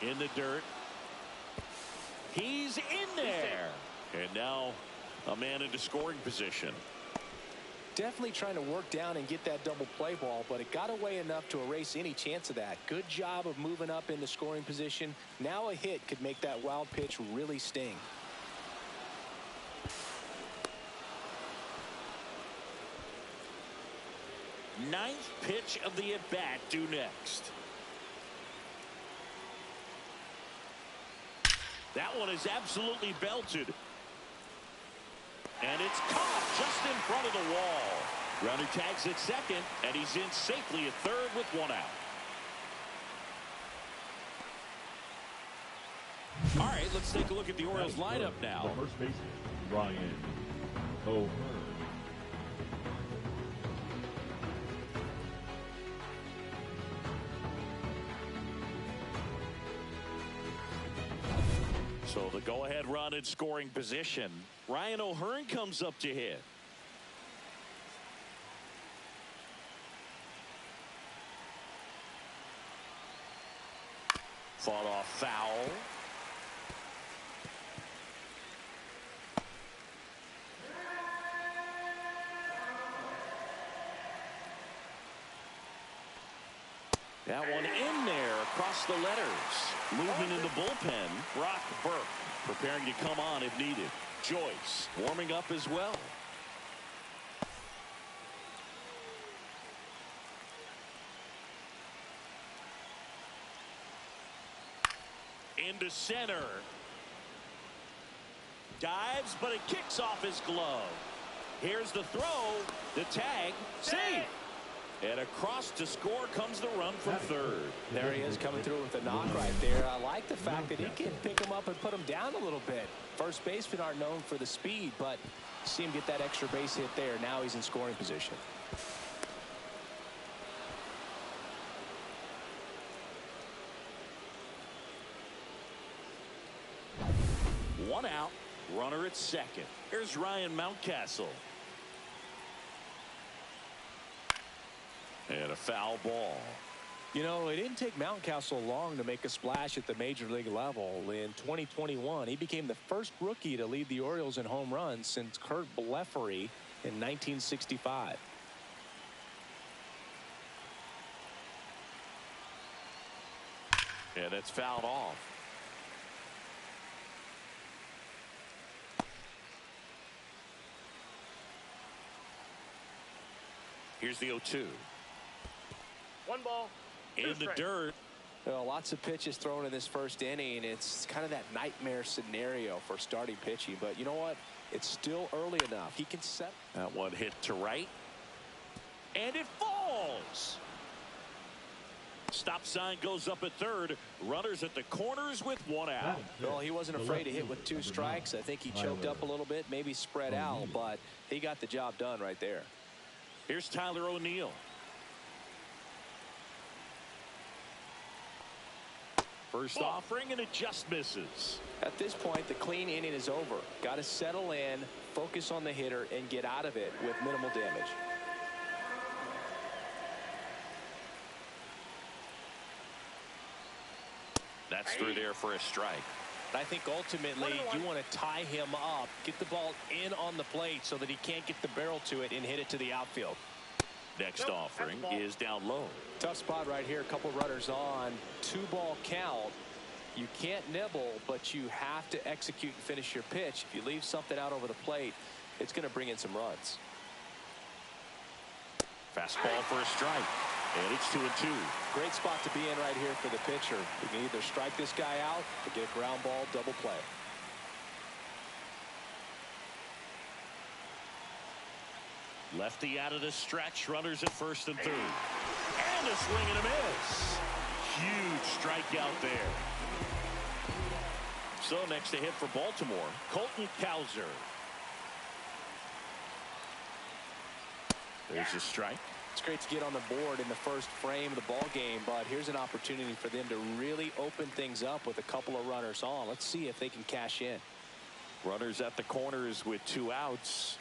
In the dirt. He's in there. And now a man into scoring position. Definitely trying to work down and get that double play ball, but it got away enough to erase any chance of that. Good job of moving up into scoring position. Now a hit could make that wild pitch really sting. Ninth pitch of the at-bat due next. That one is absolutely belted. And it's caught just in front of the wall. Runner tags at second, and he's in safely at third with one out. All right, let's take a look at the Orioles lineup now. The first baseman, Ryan O'Hearn. So the go-ahead run in scoring position. Ryan O'Hearn comes up to hit. Fought off foul. That one in there across the letters. Movement in the bullpen. Brock Burke preparing to come on if needed. Joyce warming up as well. Into center. Dives, but it kicks off his glove. Here's the throw. The tag. Save. And across to score comes the run from third. There he is coming through with a knock right there. I like the fact that he can pick him up and put him down a little bit. First basemen aren't known for the speed, but see him get that extra base hit there. Now he's in scoring position. One out. Runner at second. Here's Ryan Mountcastle. And a foul ball. You know, it didn't take Mountcastle long to make a splash at the major league level. In 2021, he became the first rookie to lead the Orioles in home runs since Kurt Blefary in 1965. And it's fouled off. Here's the 0-2. 1 ball. In the dirt. Well, lots of pitches thrown in this first inning. It's kind of that nightmare scenario for starting pitching. But you know what? It's still early enough. He can set. That one hit to right. And it falls. Stop sign goes up at third. Runners at the corners with 1 out. Well, he wasn't afraid to hit with 2 strikes. I think he choked up a little bit, maybe spread out, but he got the job done right there. Here's Tyler O'Neill. First offering, and it just misses. At this point, the clean inning is over. Got to settle in, focus on the hitter, and get out of it with minimal damage. That's through there for a strike. I think ultimately you want to tie him up, get the ball in on the plate so that he can't get the barrel to it and hit it to the outfield. Next offering is down low. Tough spot right here. A couple runners on. 2-ball count. You can't nibble, but you have to execute and finish your pitch. If you leave something out over the plate, it's going to bring in some runs. Fastball for a strike. And it's 2-2. Great spot to be in right here for the pitcher. You can either strike this guy out or get a ground ball double play. Lefty out of the stretch. Runners at first and third. And a swing and a miss. Huge strikeout there. So next to hit for Baltimore, Colton Cowser. There's a strike. It's great to get on the board in the first frame of the ball game, but here's an opportunity for them to really open things up with a couple of runners on. Let's see if they can cash in. Runners at the corners with 2 outs.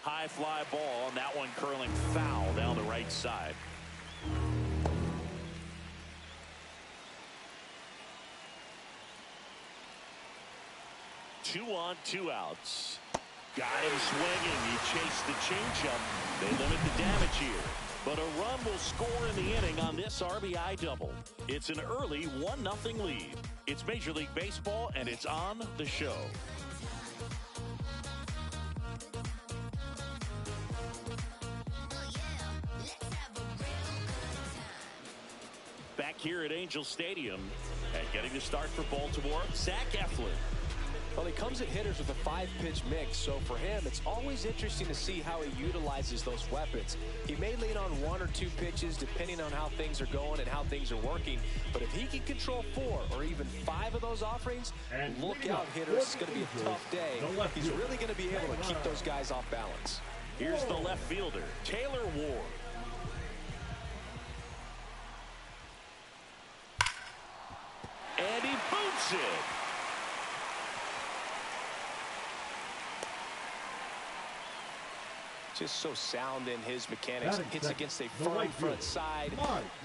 High fly ball, and that one curling foul down the right side. Two on, 2 outs. Got him swinging. He chased the changeup. They limit the damage here. But a run will score in the inning on this RBI double. It's an early 1-0 lead. It's Major League Baseball, and it's on the show. Back here at Angel Stadium, and getting the start for Baltimore, Zach Eflin. Well, he comes at hitters with a 5-pitch mix, so for him, it's always interesting to see how he utilizes those weapons. He may lean on 1 or 2 pitches depending on how things are going and how things are working, but if he can control 4 or even 5 of those offerings, look out, hitters. It's going to be a tough day. He's really going to be able to keep those guys off balance. Here's the left fielder, Taylor Ward. And he boots it. Just so sound in his mechanics. Hits against a firm front side,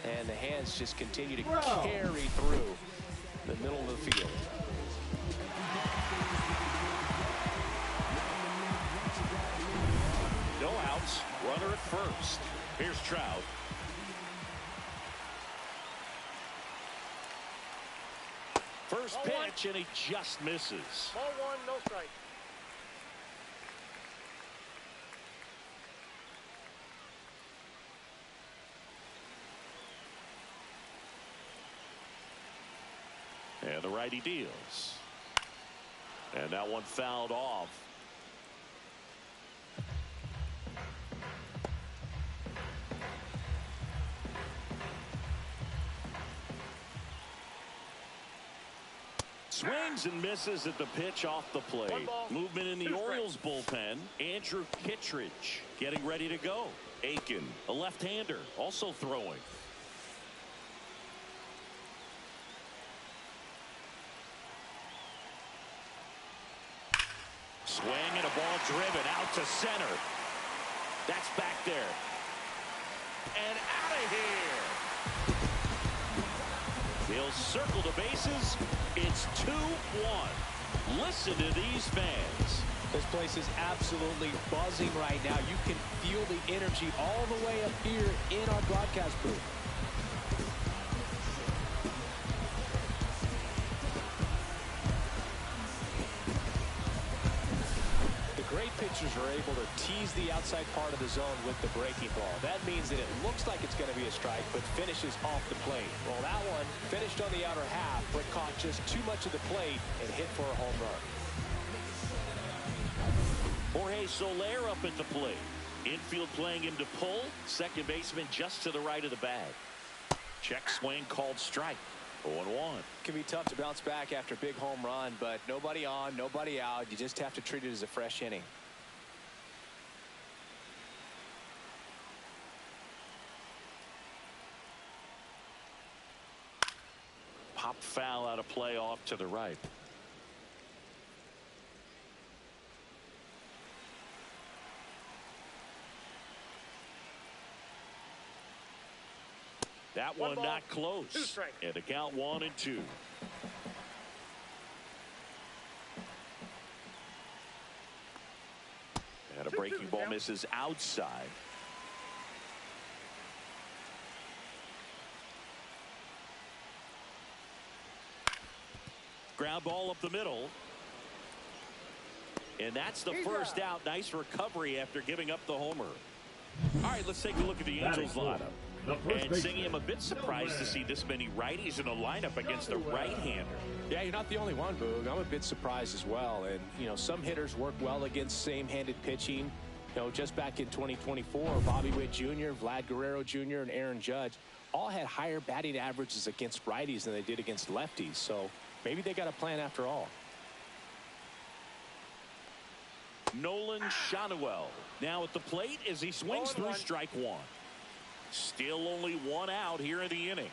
and the hands just continue to carry through the middle of the field. No outs, runner at first. Here's Trout. First pitch, and he just misses. Ball 1, no strike. And the righty deals. And that one fouled off. Swings and misses at the pitch off the plate. Movement in the Orioles bullpen. Andrew Kittredge getting ready to go. Aiken, a left-hander, also throwing. Swing and a ball driven out to center. That's back there. And out of here. He'll circle the bases. It's 2-1. Listen to these fans. This place is absolutely buzzing right now. You can feel the energy all the way up here in our broadcast booth. pitchers are able to tease the outside part of the zone with the breaking ball. That means that it looks like it's going to be a strike, but finishes off the plate. Well, that one finished on the outer half, but caught just too much of the plate and hit for a home run. Jorge Soler up at the plate. Infield playing him to pull. Second baseman just to the right of the bag. Check swing called strike. 0-1. Can be tough to bounce back after a big home run, but nobody on, nobody out. You just have to treat it as a fresh inning. Pop foul out of play off to the right. That one not close. And the count 1-2. And a breaking ball misses outside. Ground ball up the middle. And that's the first out. Nice recovery after giving up the homer. All right, let's take a look at the Angels lineup. And saying I'm a bit surprised to see this many righties in a lineup against a right-hander. Yeah, you're not the only one, Boog. I'm a bit surprised as well. And, you know, some hitters work well against same-handed pitching. You know, just back in 2024, Bobby Witt Jr., Vlad Guerrero Jr., and Aaron Judge all had higher batting averages against righties than they did against lefties. So maybe they got a plan after all. Nolan Schanuel now at the plate as he swings through strike one. Still only one out here in the inning.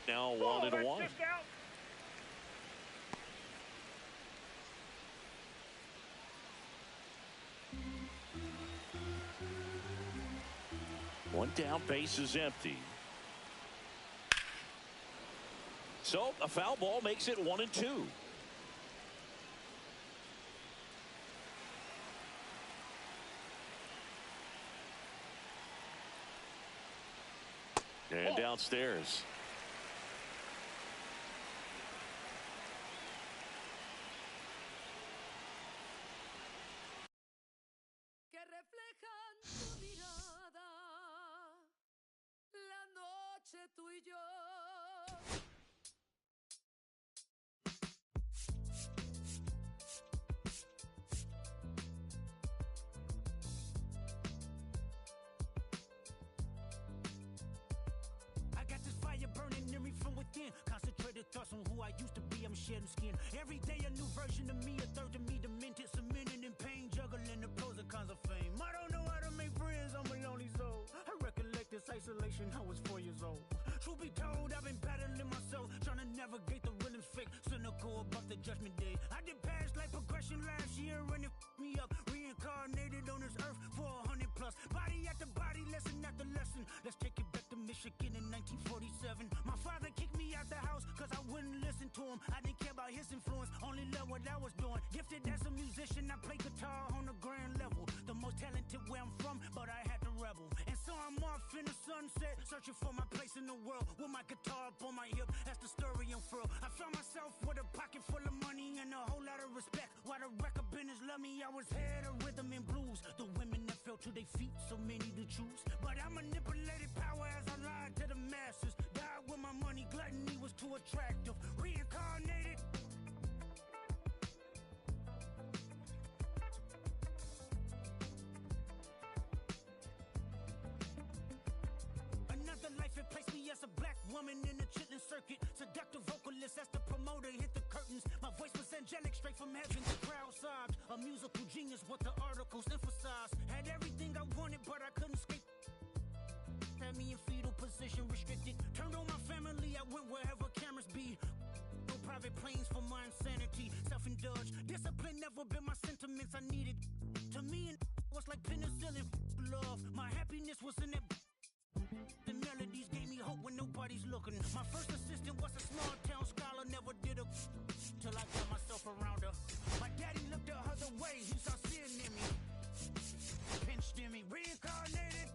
Now 1-1. One down, base is empty. So a foul ball makes it 1-2. And downstairs. Que reflejan tu mirada, la noche tú y yo. Concentrated thoughts on who I used to be. I'm shedding skin. Every day a new version of me, a third of me demented, cemented in pain, juggling the pros and cons of fame. I don't know how to make friends, I'm a lonely soul. I recollect this isolation, I was 4 years old. Truth be told, I've been battling myself, trying to navigate the rhythms fake, cynical about the judgment day. I did past life progression last year and it f***ed me up. Reincarnated on this earth for 100 plus. Body after body, lesson after lesson. Let's take it back to Michigan in 1947. My father kicked me out the house cause I wouldn't listen to him. I didn't care about his influence, only loved what I was doing. Gifted as a musician, I play guitar on the grand level. The most talented where I'm from, but I had to rebel. And so I'm off in the sunset, searching for my place in the world. With my guitar up on my hip, that's the story unfurled. I found myself with a pocket full of money and a whole lot of respect. While the record business loved me, I was head of rhythm and blues. The women that fell to their feet, so many to choose. But I manipulated power as I lied to the masses. Died with my money, gluttony was too attractive. Reincarnated. Another life, it placed me as a black woman in the chitlin circuit. Seductive vocalist as the promoter hit the curtains. My voice was angelic, straight from heaven. The crowd sobbed. A musical genius, what the articles emphasized. Had everything I wanted, but I couldn't escape. Had me in fetal position, restricted. Turned on my family, I went wherever cameras be. No private planes for my insanity. Self-indulged, discipline never been my sentiments. I needed. To me, and was like penicillin. Love, my happiness was in that. The melodies gave me hope when nobody's looking. My first assistant was a small town scholar, never did a till I got myself around her. My daddy looked the other way, he saw sin in me, pinched in me, reincarnated.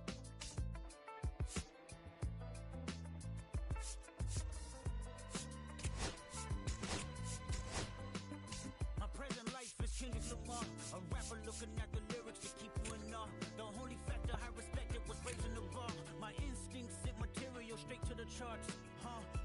My present life is Kendrick Lamar. rapper looking at the lyrics to keep you in awe. The only factor I respected was raising the bar. My instincts sent material straight to the charts.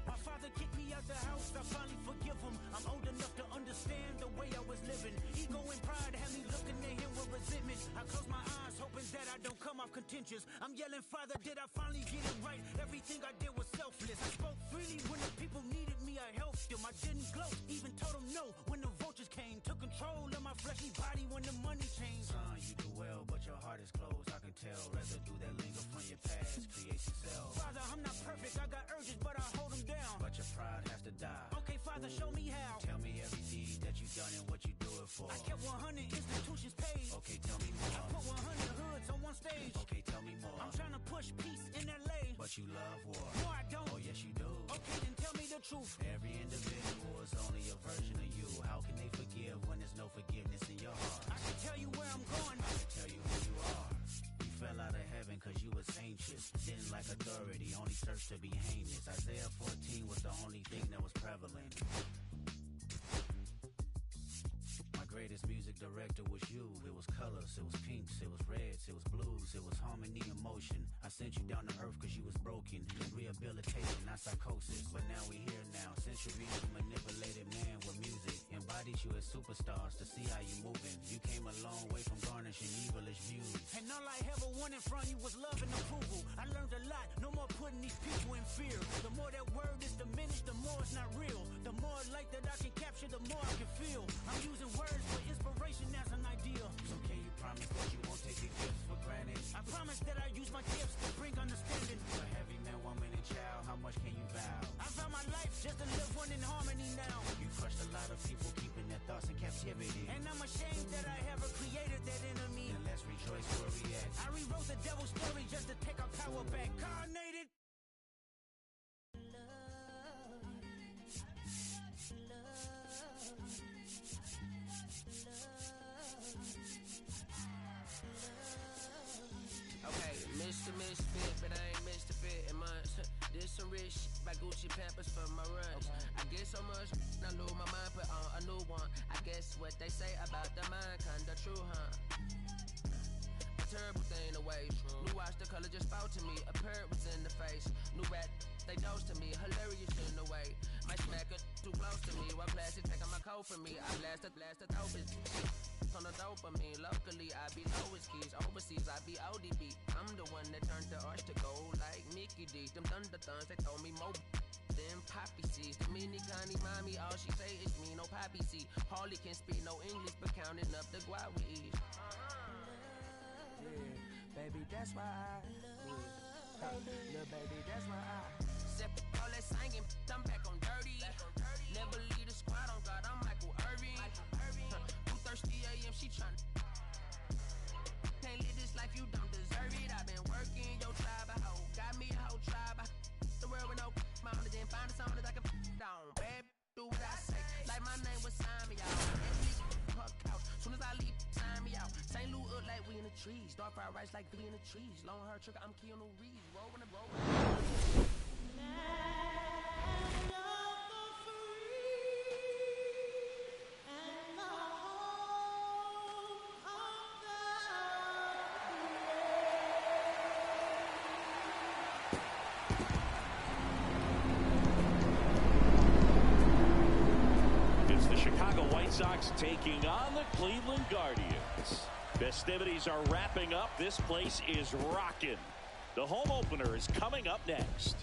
My father kicked me out the house, I finally forgive him. I'm old enough to understand the way I was living. Ego and pride had me looking at him with resentment. I close my eyes, hoping that I don't come off contentious. I'm yelling, Father, did I finally get it right? Everything I did was selfless. I spoke freely when the people needed me, I helped them. I didn't gloat, even told them no when the vultures came. Took control of my fleshy body when the money changed. Son, you do well, but your heart is closed, I can tell. Rather do that linger from your past, create yourself. Father, I'm not perfect, I got urges, but I hold them down. But your pride has to die. Okay, Father, show me how. Tell me every deed that you done and what you do it for. I kept 100 institutions paid. Okay, tell me more. I put 100 hoods on one stage. Okay, tell me more. I'm trying to push peace in LA. But you love war. No, I don't. Oh, yes, you do. Okay, then tell me the truth. Every individual is only a version of you. How can they forgive when there's no forgiveness in your heart? I can tell you where I'm going. I can tell you who you are. You fell out of heaven cause you was anxious. Didn't like authority, only searched to be heinous. Isaiah 14 was the only thing that was prevalent. My greatest music director was you. It was colors, it was pinks, it was reds, it was blues, it was harmony and motion. I sent you down to earth cause you was broken. Rehabilitation, not psychosis. But now we here now. Centuries you manipulated man with music. Embodied you as superstars to see how you moving. You came a long way from garnishing evilish views. And all I ever wanted from you was love and approval. I learned a lot, no more putting these people in fear. The more that word is diminished, the more it's not real. The more light that I can capture, the more I can feel. I'm using words for inspiration as an ideal. So can you promise that you won't take the gifts for granted? I promise that I use my gifts to bring understanding. For every man, woman, and child, how much can you vow? I found my life just to live one in harmony now. You crushed a lot of people keeping their thoughts in captivity. And I'm ashamed that I ever created that enemy. Then let's rejoice where we at. I rewrote the devil's story just to take our power back. Carnated. Okay, Mr. Misfit, but I ain't Mr. Fit in months. This some rich by Gucci Pampers for my runs. I get so much, I lose my mind, put on a new one. I guess what they say about the mind, kinda true, huh? A terrible thing to waste. New watch, the color just spoke to me. A parrot was in the face. New rat, they dose to me. Hilarious in the way. My smacker too close to me. While plastic taking my coat from me. I blast open. On the dopamine, locally I be lowest keys, overseas I be ODB. I'm the one that turned the arch to gold like Mickey D. Them thunder thuns, they told me more than poppy seeds. The mini Connie mommy, all she say is me, no poppy seed. Harley can speak no English, but counting up the guap with ease. Yeah, baby, that's why I little baby, that's why I step all that singing, I'm back on dirty. Never leave the squad on God, I'm Michael Irving. Thirsty AM, she tryna. Can't live this life, you don't deserve it. I've been working your tribe, a hoe. Got me a whole tribe. The world with no mouth, then find a song that I can down. Bad, do what I say. Like my name was sign me out. Her couch. Soon as I leave, sign me out. St. Louis up like we in the trees. Dark fried rice like we in the trees. Long hair trick, I'm Keanu Reeves. Rolling and rolling. Sox taking on the Cleveland Guardians. Festivities are wrapping up. This place is rocking. The home opener is coming up next.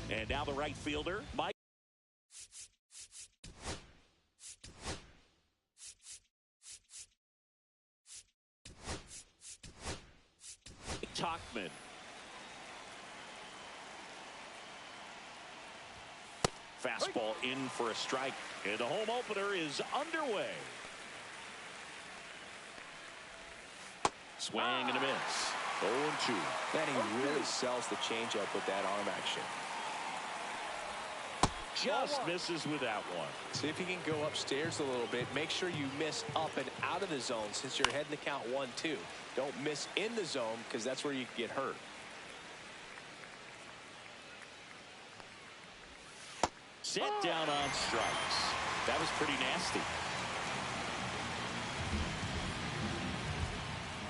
And now the right fielder, Mike Tauchman. Fastball in for a strike, and the home opener is underway. Swing and a miss. 0-2. Then he really sells the changeup with that arm action. just misses with that one. See if you can go upstairs a little bit. Make sure you miss up and out of the zone since you're heading to count 1-2. Don't miss in the zone because that's where you can get hurt. Set down on strikes. That was pretty nasty.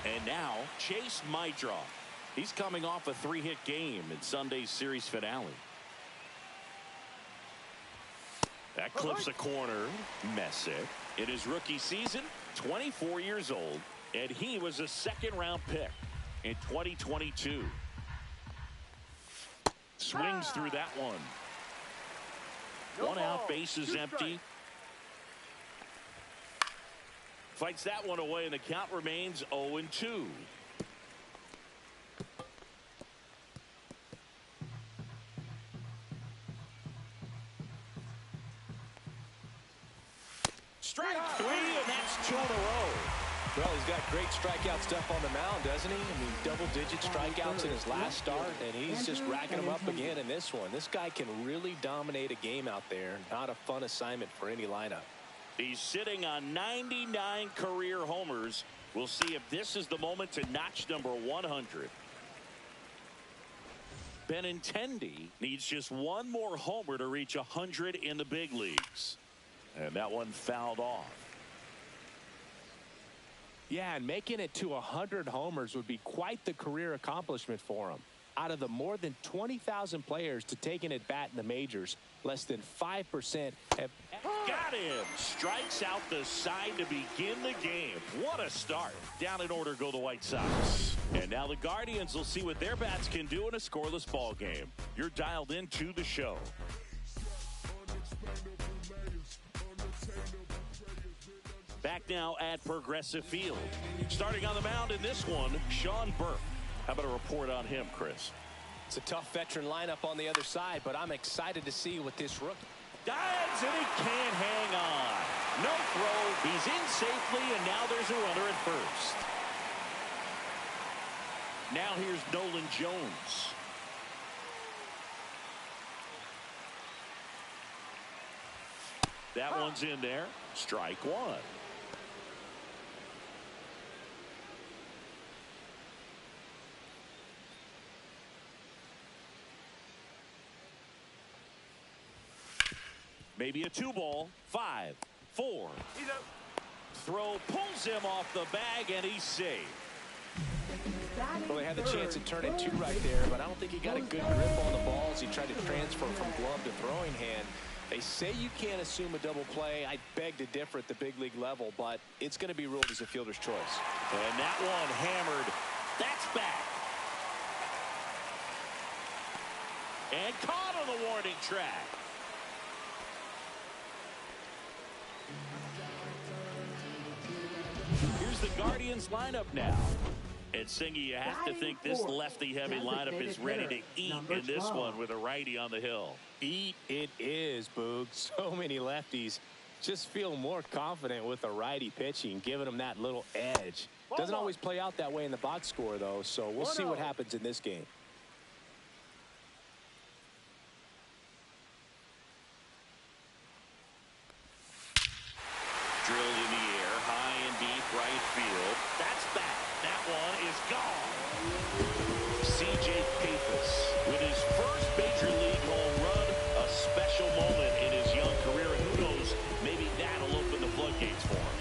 And now, Chase Meidroth. He's coming off a 3-hit game in Sunday's series finale. That clips a corner. Messick, in his rookie season, 24 years old, and he was a second-round pick in 2022. Swings through that one. One out, base is empty. Fights that one away, and the count remains 0-2. Strike 3, and that's 2 in a row. Well, he's got great strikeout stuff on the mound, doesn't he? I mean, double-digit strikeouts in his last start, and he's just racking them up again in this one. This guy can really dominate a game out there. Not a fun assignment for any lineup. He's sitting on 99 career homers. We'll see if this is the moment to notch number 100. Benintendi needs just one more homer to reach 100 in the big leagues. And that one fouled off. Yeah, and making it to 100 homers would be quite the career accomplishment for him. Out of the more than 20,000 players to take an at-bat in the majors, less than 5% have... Got him! Strikes out the side to begin the game. What a start. Down in order go the White Sox. And now the Guardians will see what their bats can do in a scoreless ball game. You're dialed into the show. Back now at Progressive Field. Starting on the mound in this one, Sean Burke. How about a report on him, Chris? It's a tough veteran lineup on the other side, but I'm excited to see what this rookie... Dives, and he can't hang on. No throw. He's in safely, and now there's a runner at first. Now here's Nolan Jones. That one's in there. Strike one. Maybe a 2-ball. 5, 4. Throw pulls him off the bag, and he's safe. Well, they had the chance to turn it 2 right there, but I don't think he got a good grip on the ball as he tried to transfer from glove to throwing hand. They say you can't assume a double play. I beg to differ at the big league level, but it's going to be ruled as a fielder's choice. And that one hammered. That's back. And caught on the warning track. Here's the Guardians lineup now. And Singy, you have to think this lefty-heavy lineup is ready to eat in this one with a righty on the hill. Eat it is, Boog. So many lefties just feel more confident with a righty pitching, giving them that little edge. Doesn't always play out that way in the box score, though, so we'll see what happens in this game. Drilled in the air, high and deep right field. That's back. That one is gone. C.J. Pappas with his first major league home run. A special moment in his young career, and who knows, maybe that'll open the floodgates for him.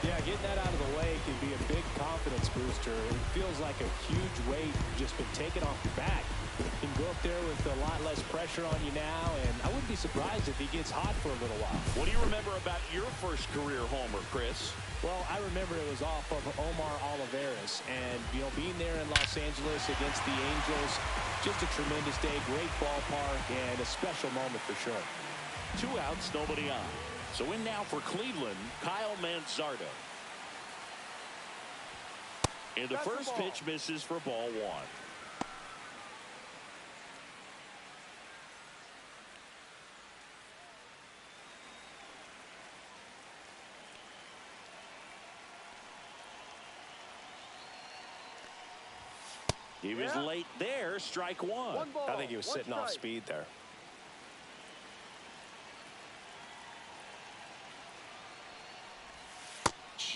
Yeah, getting that out of the way can be a big confidence booster. It feels like a huge weight just been taken off your back. You can go up there with a lot less pressure on you now, and I wouldn't be surprised if he gets hot for a little while. What do you remember about your first career homer, Chris? Well, I remember it was off of Omar Olivares, and, you know, being there in Los Angeles against the Angels, just a tremendous day, great ballpark, and a special moment for sure. 2 outs, nobody on. So in now for Cleveland, Kyle Manzardo. And the first pitch misses for ball 1. He was late there, strike 1. I think he was sitting off speed there.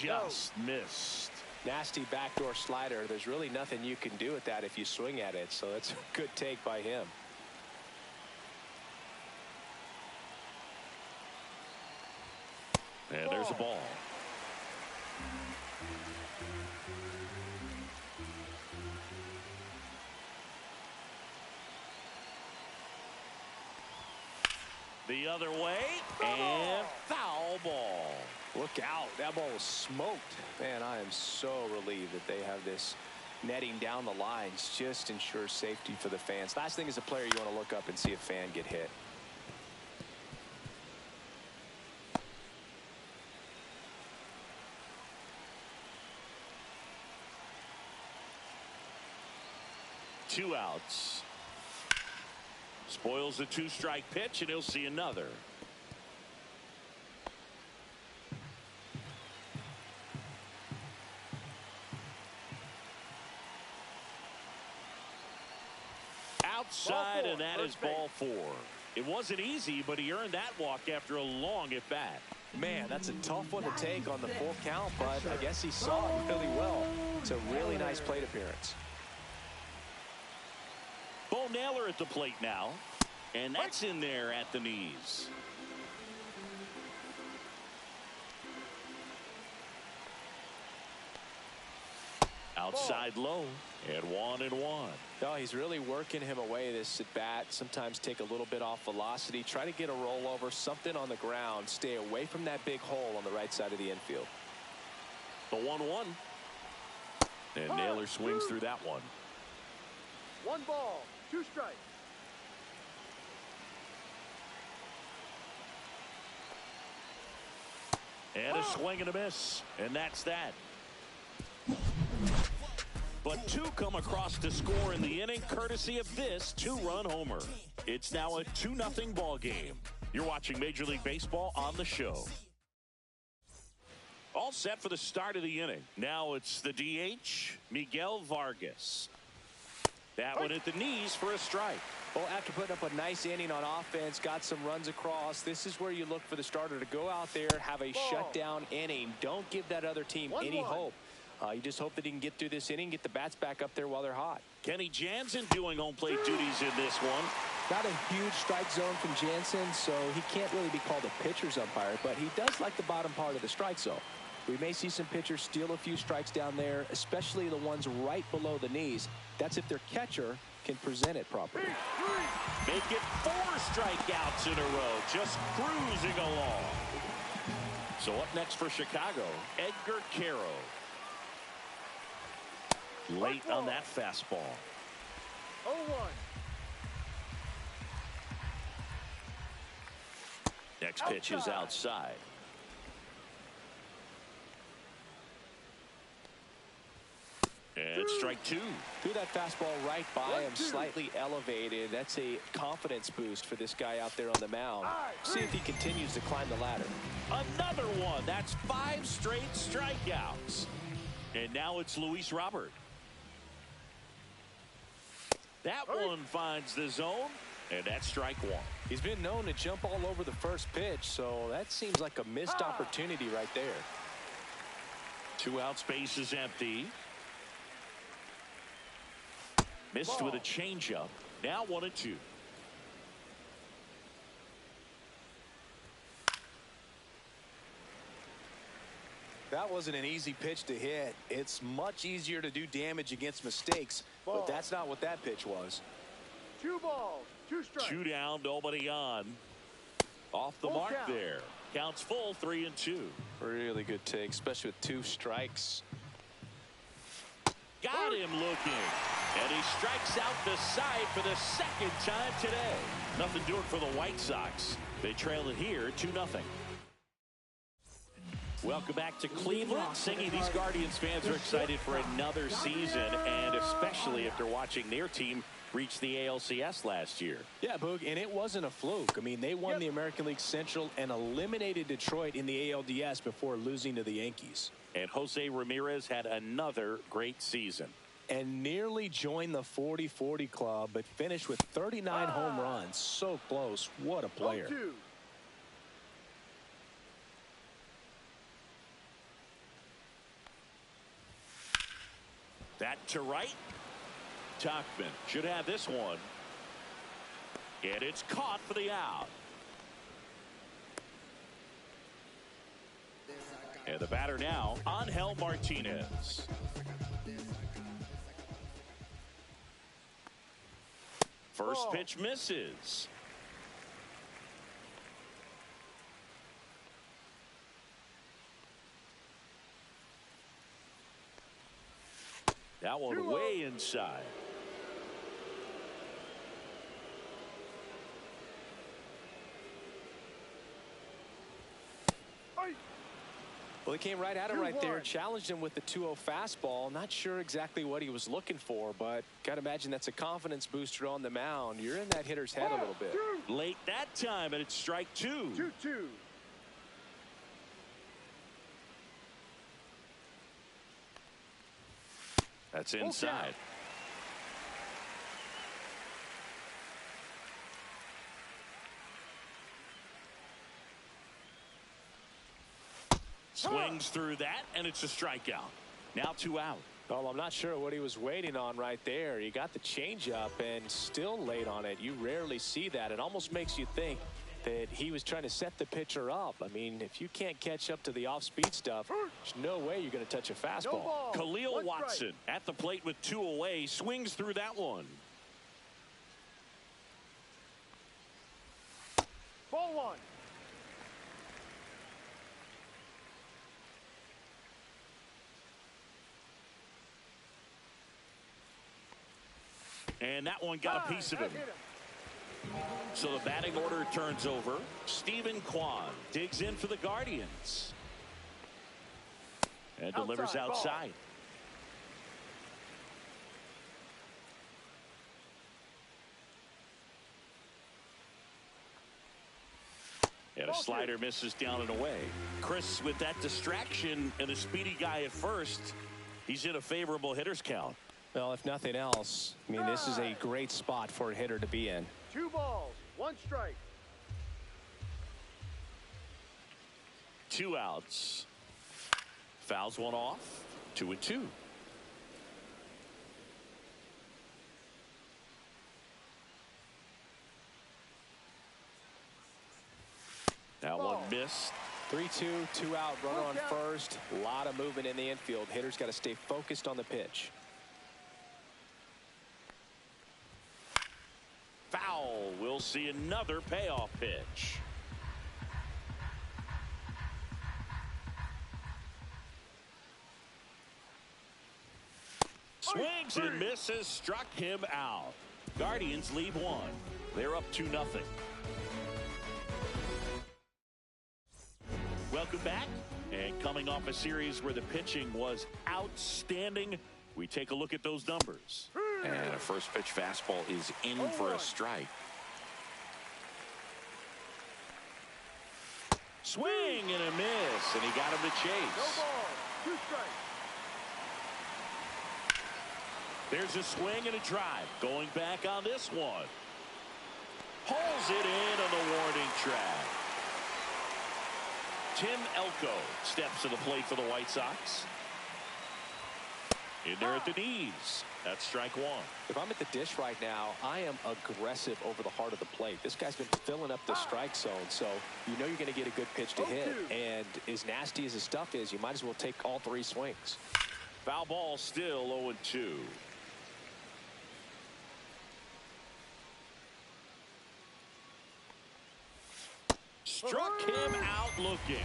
just missed. Nasty backdoor slider. There's really nothing you can do with that if you swing at it. So that's a good take by him. And there's a ball. The other way, and foul ball. Look out. That ball was smoked. Man, I am so relieved that they have this netting down the lines. Just ensures safety for the fans. Last thing as a player, you want to look up and see a fan get hit. Two outs. Spoils the two-strike pitch, and he'll see another. Outside, and that is ball 4. It wasn't easy, but he earned that walk after a long at-bat. Man, that's a tough one to take on the full count, but I guess he saw it really well. It's a really nice plate appearance. Bo Naylor at the plate now, and that's in there at the knees. Outside low, and 1-1. No, he's really working him away this at bat. Sometimes take a little bit off velocity, try to get a rollover, something on the ground, stay away from that big hole on the right side of the infield. The 1-1, and Naylor swings through that one. 1 ball, 2 strikes. And a swing and a miss, and that's that. But 2 come across to score in the inning, courtesy of this 2-run homer. It's now a 2-0 ball game. You're watching Major League Baseball on the show. All set for the start of the inning. Now it's the DH, Miguel Vargas. That one at the knees for a strike. Well, after putting up a nice inning on offense, got some runs across, this is where you look for the starter to go out there, have a shutdown inning. Don't give that other team any hope. You just hope that he can get through this inning, get the bats back up there while they're hot. Kenny Jansen doing home plate duties in this one. Not a huge strike zone from Jansen, so he can't really be called a pitcher's umpire, but he does like the bottom part of the strike zone. We may see some pitchers steal a few strikes down there, especially the ones right below the knees. That's if their catcher can present it properly. Make it 4 strikeouts in a row, just cruising along. So up next for Chicago, Edgar Quero. Late on that fastball. 0-1. Next pitch is outside. And strike 2. Threw that fastball right by him, slightly elevated. That's a confidence boost for this guy out there on the mound. See if he continues to climb the ladder. Another one. That's 5 straight strikeouts. And now it's Luis Robert. That one finds the zone, and that's strike 1. He's been known to jump all over the first pitch, so that seems like a missed opportunity right there. 2 out, space is empty. Missed with a changeup. Now 1-2. That wasn't an easy pitch to hit. It's much easier to do damage against mistakes, but that's not what that pitch was. 2 balls, 2 strikes. 2 down, nobody on. Off the mark there. Counts full, 3-2. Really good take, especially with 2 strikes. Got him looking. And he strikes out the side for the 2nd time today. Nothing doing for the White Sox. They trail it here 2-0. Welcome back to Cleveland. Singy, these Guardians fans are excited for another season, and especially if they're watching their team reach the ALCS last year. Yeah, Boog, and it wasn't a fluke. I mean, they won the American League Central and eliminated Detroit in the ALDS before losing to the Yankees. And Jose Ramirez had another great season. And nearly joined the 40-40 club, but finished with 39 home runs. So close. What a player. 0-2. That to right. Tauchman should have this one. And it's caught for the out. And the batter now, Angel Martinez. First pitch misses. That one way inside. Well, he came right at him right there, challenged him with the 2-0 fastball. Not sure exactly what he was looking for, but got to imagine that's a confidence booster on the mound. You're in that hitter's head a little bit. Late that time, and it's strike 2. 2-2. That's inside. Swings through that, and it's a strikeout. Now 2 out. Well, I'm not sure what he was waiting on right there. He got the changeup and still late on it. You rarely see that. It almost makes you think that he was trying to set the pitcher up. I mean, if you can't catch up to the off-speed stuff, there's no way you're going to touch a fastball. No Khalil Watson at the plate with 2 away, swings through that one. Ball 1. And that one got a piece of him. So the batting order turns over. Stephen Kwan digs in for the Guardians. And delivers outside. And a slider misses down and away. Chris, with that distraction and a speedy guy at first, he's in a favorable hitter's count. Well, if nothing else, I mean, this is a great spot for a hitter to be in. 2 balls, 1 strike. 2 outs. Fouls one off. 2-2. That one missed. 3-2, 2 out, runner on first. A lot of movement in the infield. Hitter's got to stay focused on the pitch. Foul. We'll see another payoff pitch. Swings and misses, struck him out. Guardians lead 1. They're up 2-0. Welcome back. And coming off a series where the pitching was outstanding, we take a look at those numbers. And a first pitch fastball is in for a strike. Swing and a miss, and he got him to chase. No ball, 2 strikes. There's a swing and a drive. Going back on this one. Pulls it in on the warning track. Tim Elko steps to the plate for the White Sox. In there at the knees. That's strike 1. If I'm at the dish right now, I am aggressive over the heart of the plate. This guy's been filling up the strike zone, so you know you're going to get a good pitch to hit. And as nasty as his stuff is, you might as well take all 3 swings. Foul ball still 0-2. Struck him out looking.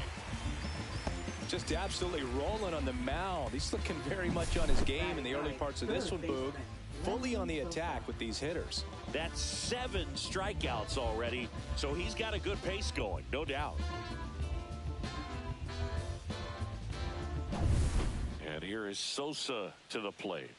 Just absolutely rolling on the mound. He's looking very much on his game in the early parts of this one, Boog. Fully on the attack with these hitters. That's 7 strikeouts already, so he's got a good pace going, no doubt. And here is Sosa to the plate.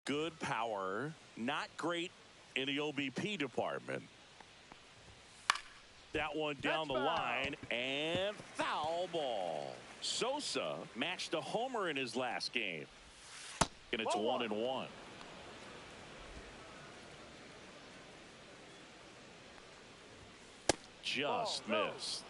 Good power, not great in the OBP department. That one down the line, and foul ball. Sosa matched a homer in his last game, and it's 1-1. Just missed.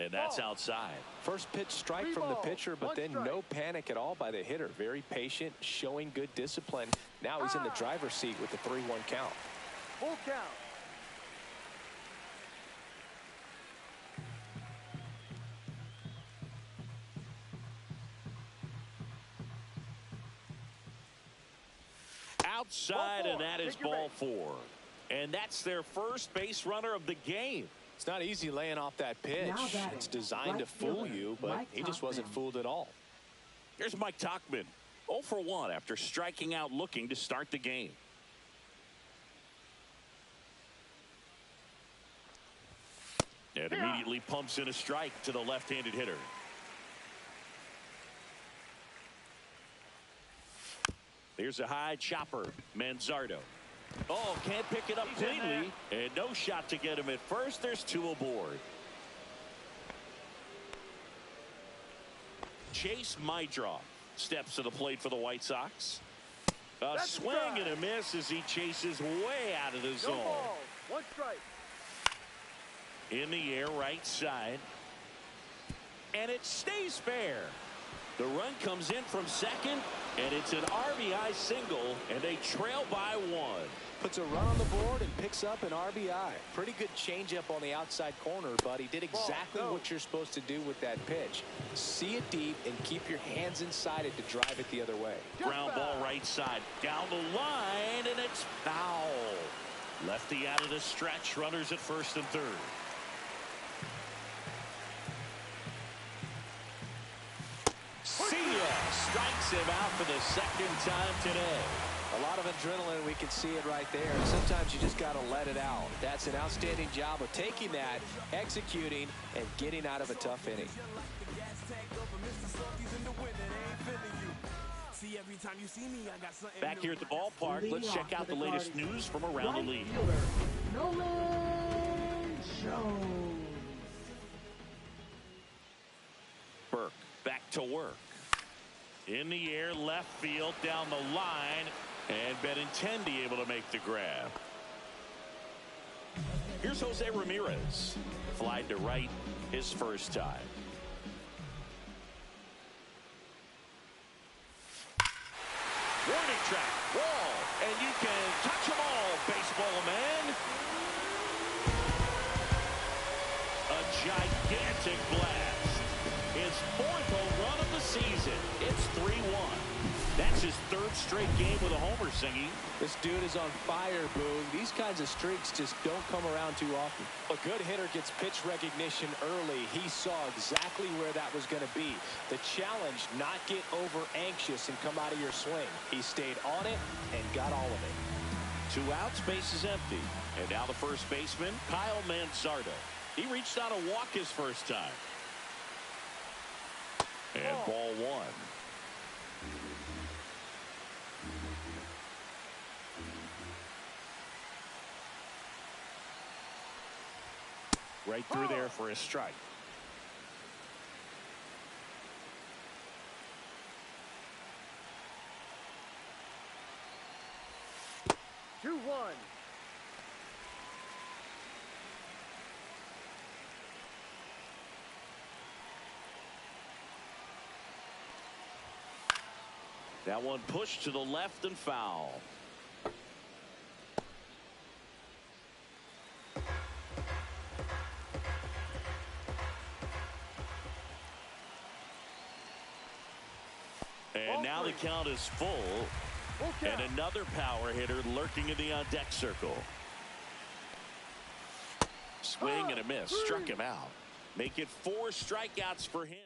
And that's outside. First pitch strike from the pitcher, but then no panic at all by the hitter. Very patient, showing good discipline. Now he's in the driver's seat with the 3-1 count. Full count. Outside, and that is ball 4. And that's their first base runner of the game. It's not easy laying off that pitch. It's designed to fool you, but he just wasn't fooled at all. Here's Mike Tauchman, 0 for 1 after striking out looking to start the game. And immediately pumps in a strike to the left-handed hitter. Here's a high chopper, Manzardo. Oh, can't pick it up cleanly, and no shot to get him at first. There's 2 aboard. Chase Maedroff steps to the plate for the White Sox. A swing and a miss as he chases way out of the zone. No ball. 1 strike. In the air, right side. And it stays fair. The run comes in from second, and it's an RBI single, and they trail by 1. Puts a run on the board and picks up an RBI. Pretty good changeup on the outside corner, but he did exactly what you're supposed to do with that pitch. See it deep and keep your hands inside it to drive it the other way. Ground ball right side, down the line, and it's foul. Lefty out of the stretch, runners at first and third. See ya! Strikes him out for the second time today. A lot of adrenaline, we can see it right there. Sometimes you just got to let it out. That's an outstanding job of taking that, executing, and getting out of a tough inning. Back here at the ballpark, let's check out the latest news from around the league. Nolan Jones. Burke back to work. In the air, left field, down the line, and Benintendi able to make the grab. Here's Jose Ramirez. Flied to right his first time. Warning track, wall, and you can touch them all, baseball man. A gigantic blast. His 4th home run of the season. It's 3-1. That's his 3rd straight game with a homer, Singy. This dude is on fire, Boone. These kinds of streaks just don't come around too often. A good hitter gets pitch recognition early. He saw exactly where that was going to be. The challenge, not get over anxious and come out of your swing. He stayed on it and got all of it. 2 outs, base is empty. And now the first baseman, Kyle Manzardo. He reached out a walk his first time. And ball 1. Right through there for a strike. Two, 1. That one pushed to the left and foul. And now the count is full. And another power hitter lurking in the on-deck circle. Swing and a miss. Struck him out. Make it 4 strikeouts for him.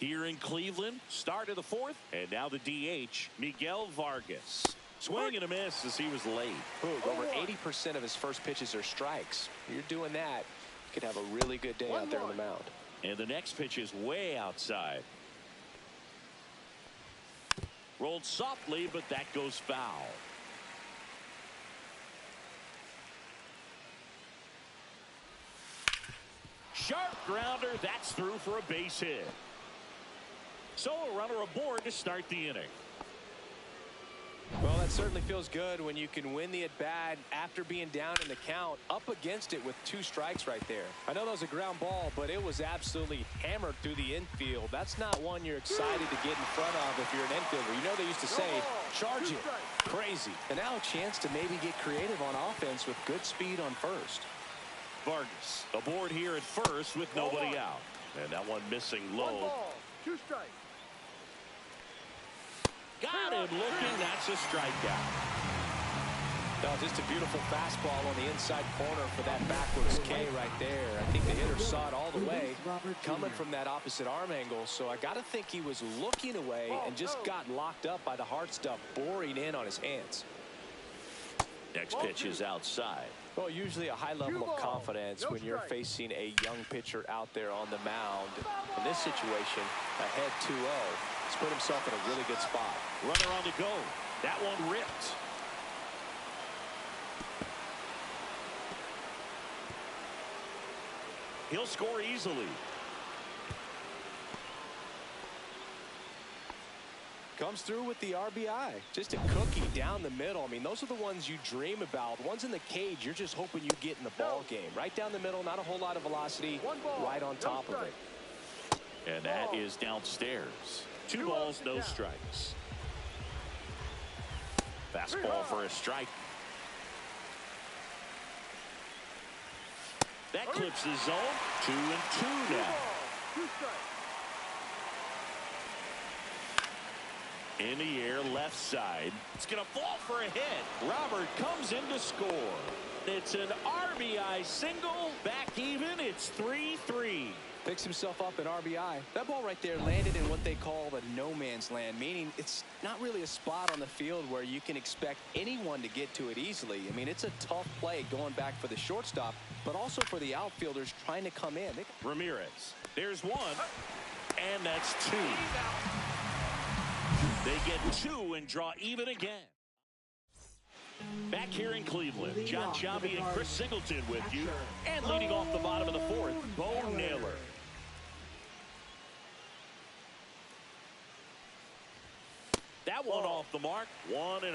Here in Cleveland, start of the 4th, and now the DH, Miguel Vargas. Swing and a miss as he was late. Over 80% of his first pitches are strikes. You're doing that, you could have a really good day out there on the mound. And the next pitch is way outside. Rolled softly, but that goes foul. Sharp grounder. That's through for a base hit. So a runner aboard to start the inning. Well, that certainly feels good when you can win the at-bat after being down in the count, up against it with 2 strikes right there. I know that was a ground ball, but it was absolutely hammered through the infield. That's not one you're excited to get in front of if you're an infielder. You know they used to say, charge it. Crazy. And now a chance to maybe get creative on offense with good speed on first. Vargas aboard here at first with nobody out. And that one missing low. 1 ball, 2 strikes. Got him looking. That's a strikeout. No, just a beautiful fastball on the inside corner for that backwards K right there. I think the hitter saw it all the way coming from that opposite arm angle. So I got to think he was looking away and just got locked up by the hard stuff boring in on his hands. Next pitch is outside. Well, usually a high level of confidence when you're facing a young pitcher out there on the mound. In this situation, ahead 2-0. He's put himself in a really good spot. Runner on the go. That one ripped. He'll score easily. Comes through with the RBI. Just a cookie down the middle. I mean, those are the ones you dream about. Ones in the cage, you're just hoping you get in the ball game. Right down the middle, not a whole lot of velocity. Right on top of it. And that is downstairs. 2 balls, no strikes. Fastball for a strike. That clips the zone. 2-2 now. In the air, left side. It's going to fall for a hit. Robert comes in to score. It's an RBI single. Back even. It's 3-3. Picks himself up an RBI. That ball right there landed in what they call the no man's land, meaning it's not really a spot on the field where you can expect anyone to get to it easily. I mean, it's a tough play going back for the shortstop, but also for the outfielders trying to come in. Ramirez. There's 1. And that's 2. They get 2 and draw even again. Back here in Cleveland, John Sciambi and Chris Singleton with you. And leading off the bottom of the 4th, Bo Naylor. That one off the mark, 1-0.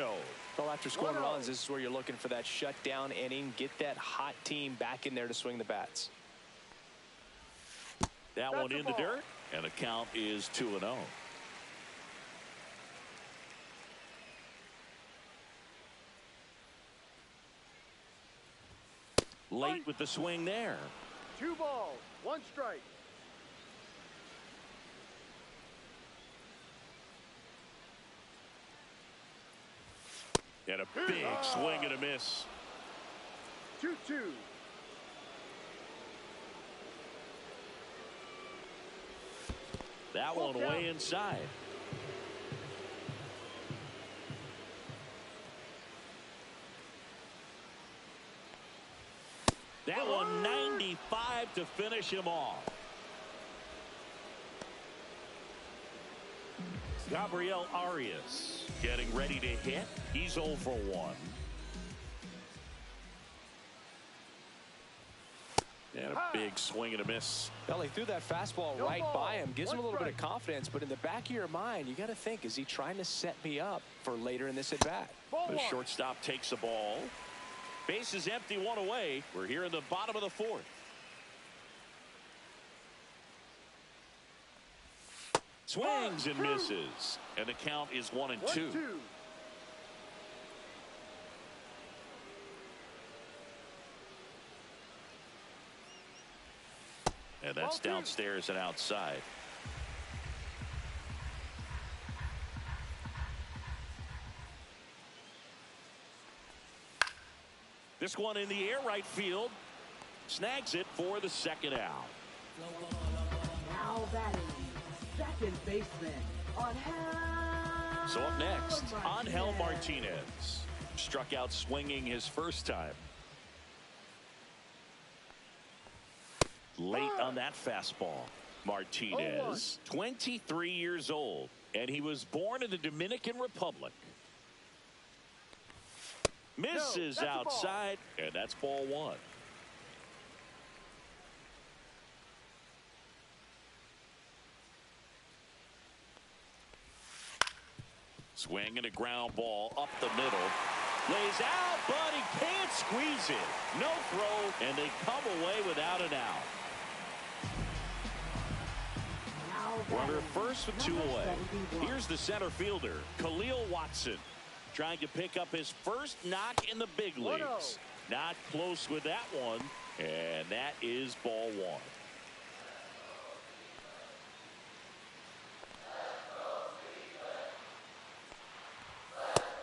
Well, after scoring runs, this is where you're looking for that shutdown inning. Get that hot team back in there to swing the bats. That one in the dirt, and the count is 2-0. Late with the swing there. 2 balls, 1 strike. And a big swing and a miss. 2-2. That one way inside. That one 95 to finish him off. Gabriel Arias getting ready to hit. He's 0 for 1. And a big swing and a miss. Well, he threw that fastball right by him. Gives him a little bit of confidence, but in the back of your mind, you got to think, is he trying to set me up for later in this at-bat? The shortstop takes the ball. Base is empty, 1 away. We're here in the bottom of the 4th. Swings and misses. And the count is 1-2. And that's downstairs and outside. This one in the air, right field. Snags it for the 2nd out. Now batting, second baseman, Angel. So up next, Angel Martinez. Struck out swinging his first time. late on that fastball. Martinez, 23 years old, and he was born in the Dominican Republic. Misses outside, and that's ball one. Swing and a ground ball up the middle. Lays out, but he can't squeeze it. No throw, and they come away without an out. Runner first with two away. Here's the center fielder, Khalil Watson, trying to pick up his first knock in the big leagues. Not close with that one, and that is ball one.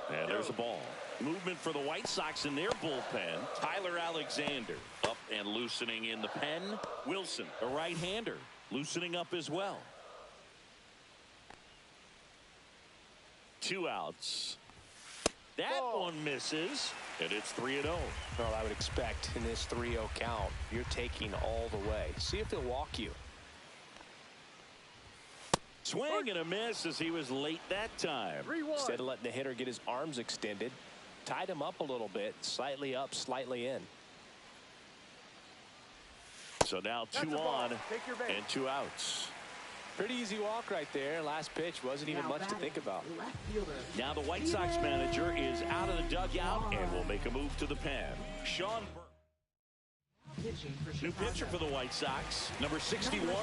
And there's a ball. Movement for the White Sox in their bullpen. Tyler Alexander up and loosening in the pen. Wilson, a right-hander, loosening up as well. 2 outs. That one misses, and it's 3-0. Well, I would expect in this 3-0 count, you're taking all the way. See if he'll walk you. Swing and a miss as he was late that time. Instead of letting the hitter get his arms extended, tied him up a little bit, slightly up, slightly in. So now 2 on and 2 outs. Pretty easy walk right there. Last pitch wasn't even much to think about. Now the White Sox manager is out of the dugout and will make a move to the pen. Sean Burke. New pitcher for the White Sox, number 61.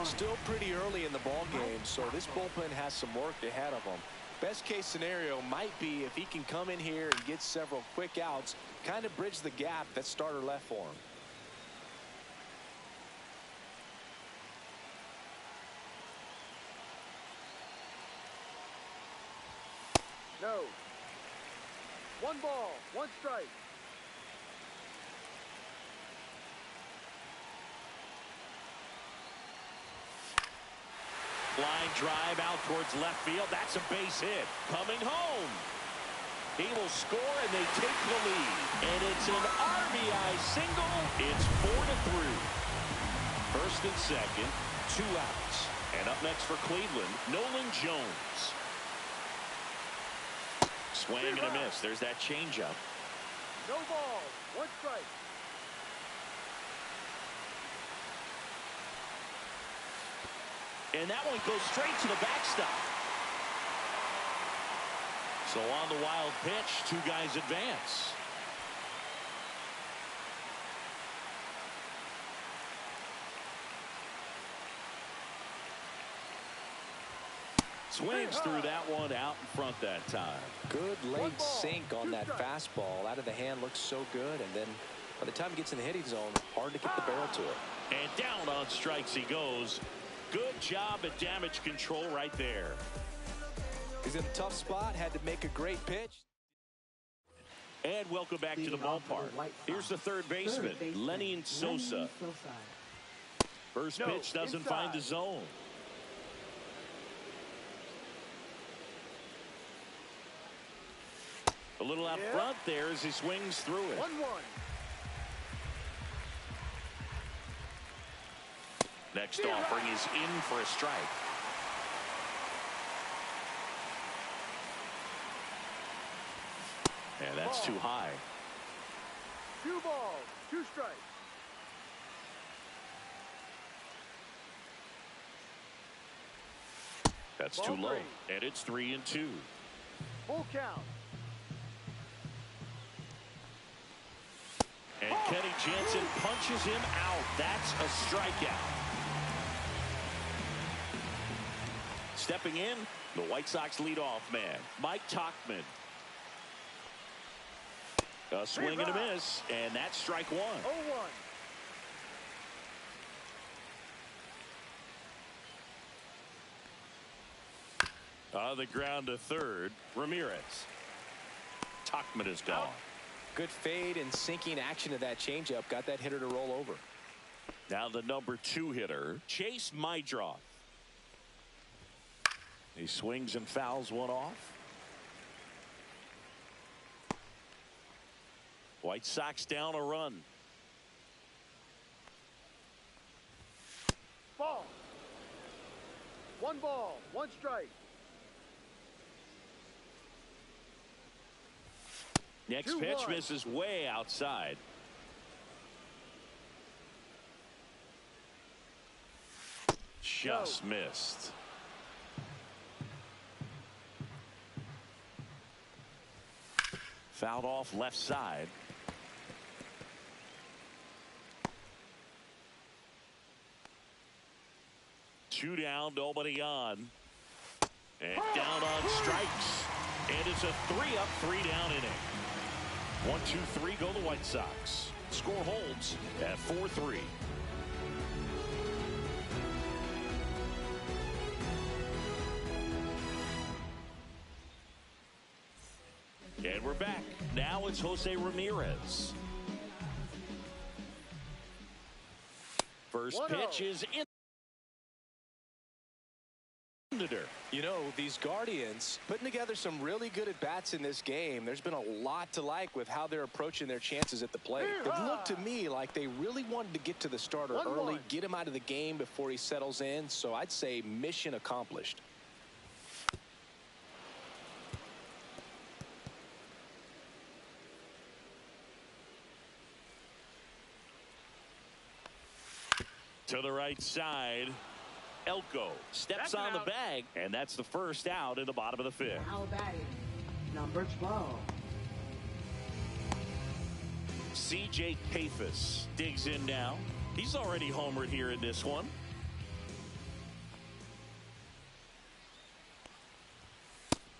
Still pretty early in the ball game, so this bullpen has some work ahead of them. Best case scenario might be if he can come in here and get several quick outs, kind of bridge the gap that starter left for him. No. 1 ball, 1 strike. Line drive out towards left field. That's a base hit. Coming home. He will score, and they take the lead. And it's an RBI single. It's 4-3. First and second, 2 outs. And up next for Cleveland, Nolan Jones. Swing and a miss. There's that changeup. No ball, 1 strike. And that one goes straight to the backstop. So on the wild pitch, 2 guys advance. Swings through that one out in front that time. Good late sink on that fastball. Out of the hand looks so good, and then by the time he gets in the hitting zone, hard to get the barrel to it. And down on strikes he goes. Good job at damage control right there. He's in a tough spot, had to make a great pitch. And welcome back to the ballpark. Here's the third baseman, Lenny Sosa. First pitch doesn't find the zone. A little out front there as he swings through it. 1-1. Next offering is in for a strike. And that's too high. 2 balls, 2 strikes. That's too low. And it's 3-2. Full count. And Kenny Jansen punches him out. That's a strikeout. Stepping in, the White Sox leadoff man, Mike Tauchman. A swing and a miss, and that's strike 1. 0-1. On the ground to third, Ramirez. Tauchman is gone. Good fade and sinking action of that changeup. Got that hitter to roll over. Now the number 2 hitter, Chase Meidroth. He swings and fouls one off. White Sox down a run. 1 ball, 1 strike. Next pitch misses way outside. Just missed. Fouled off left side. Two down, nobody on. And down on strikes. And it's a 3-up, 3-down inning. 1-2-3 go the White Sox. Score holds at 4-3. And we're back. Now it's Jose Ramirez. First pitch is in. You know, these Guardians putting together some really good at-bats in this game. There's been a lot to like with how they're approaching their chances at the plate. It looked to me like they really wanted to get to the starter early, get him out of the game before he settles in. So I'd say mission accomplished. To the right side. Elko steps on the bag, and that's the first out in the bottom of the fifth. Now batting, number 12. C.J. Kayfus digs in now. He's already homered here in this one.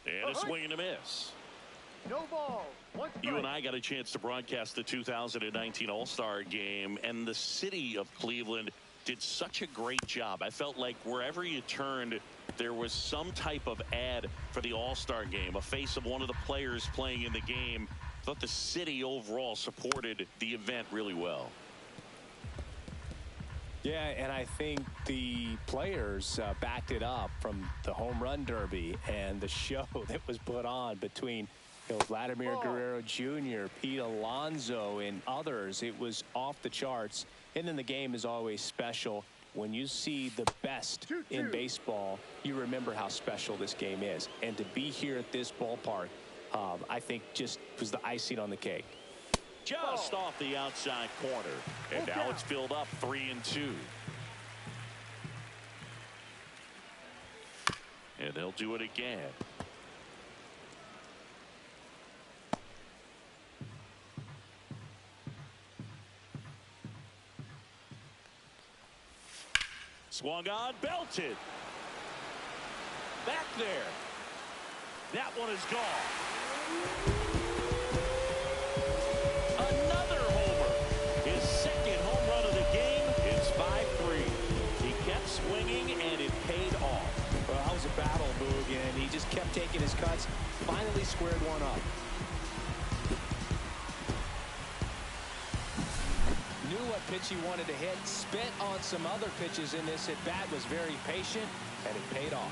And a swing and a miss. No ball. You and I got a chance to broadcast the 2019 All-Star Game, and the city of Cleveland did such a great job. I felt like wherever you turned, there was some type of ad for the All-Star Game, a face of one of the players playing in the game. I thought the city overall supported the event really well. Yeah, and I think the players backed it up from the home run derby and the show that was put on between Vladimir Guerrero Jr., Pete Alonso, and others. It was off the charts. And then the game is always special. When you see the best in baseball, you remember how special this game is. And to be here at this ballpark, I think just was the icing on the cake. Just off the outside corner. And now it's filled up 3-2. And they'll do it again. Swung on, belted. Back there. That one is gone. Another homer. His second home run of the game. It's 5-3. He kept swinging, and it paid off. Well, that was a battle, Boog, and he just kept taking his cuts. Finally squared one up. Knew what pitch he wanted to hit, spent on some other pitches in this at bat, was very patient, and it paid off.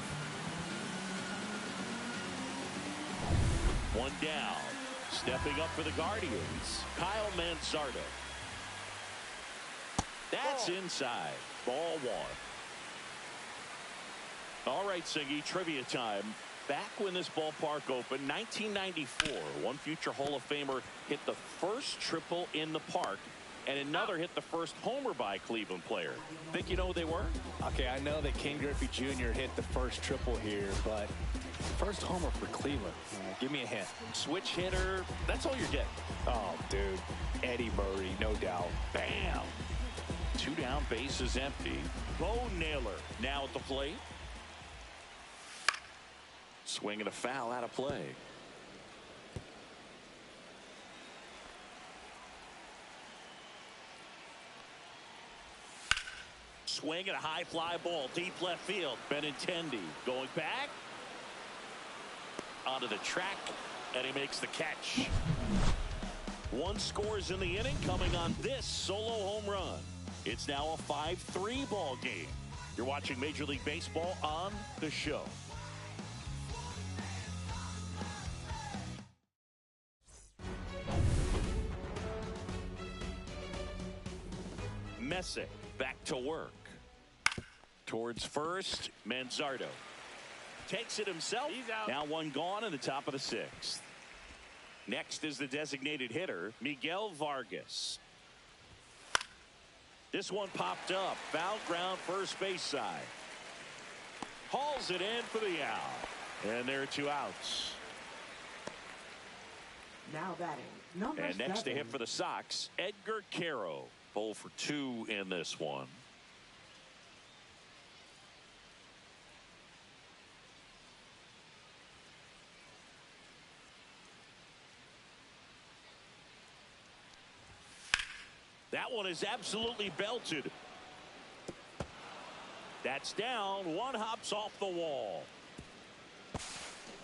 One down. Stepping up for the Guardians, Kyle Manzardo. That's inside. Ball one. All right, Siggy, trivia time. Back when this ballpark opened, 1994, one future Hall of Famer hit the first triple in the park, and another hit the first homer by a Cleveland player. Think you know who they were? Okay, I know that Ken Griffey Jr. hit the first triple here, but first homer for Cleveland. Give me a hint. Switch hitter. That's all you're getting. Oh, dude. Eddie Murray, no doubt. Bam. Two down, base is empty. Bo Naylor now at the plate. Swinging a foul out of play. Swing and a high fly ball deep left field. Benintendi going back onto the track, and he makes the catch. One scores in the inning coming on this solo home run. It's now a 5-3 ball game. You're watching Major League Baseball on the show. Messick back to work. Towards first, Manzardo. Takes it himself. He's out. Now one gone in the top of the 6th. Next is the designated hitter, Miguel Vargas. This one popped up. Foul ground, first base side. Hauls it in for the out. And there are 2 outs. Now batting, number And next 7. to hit for the Sox, Edgar Caro. 0 for 2 in this one. That one is absolutely belted. That's down. One hops off the wall.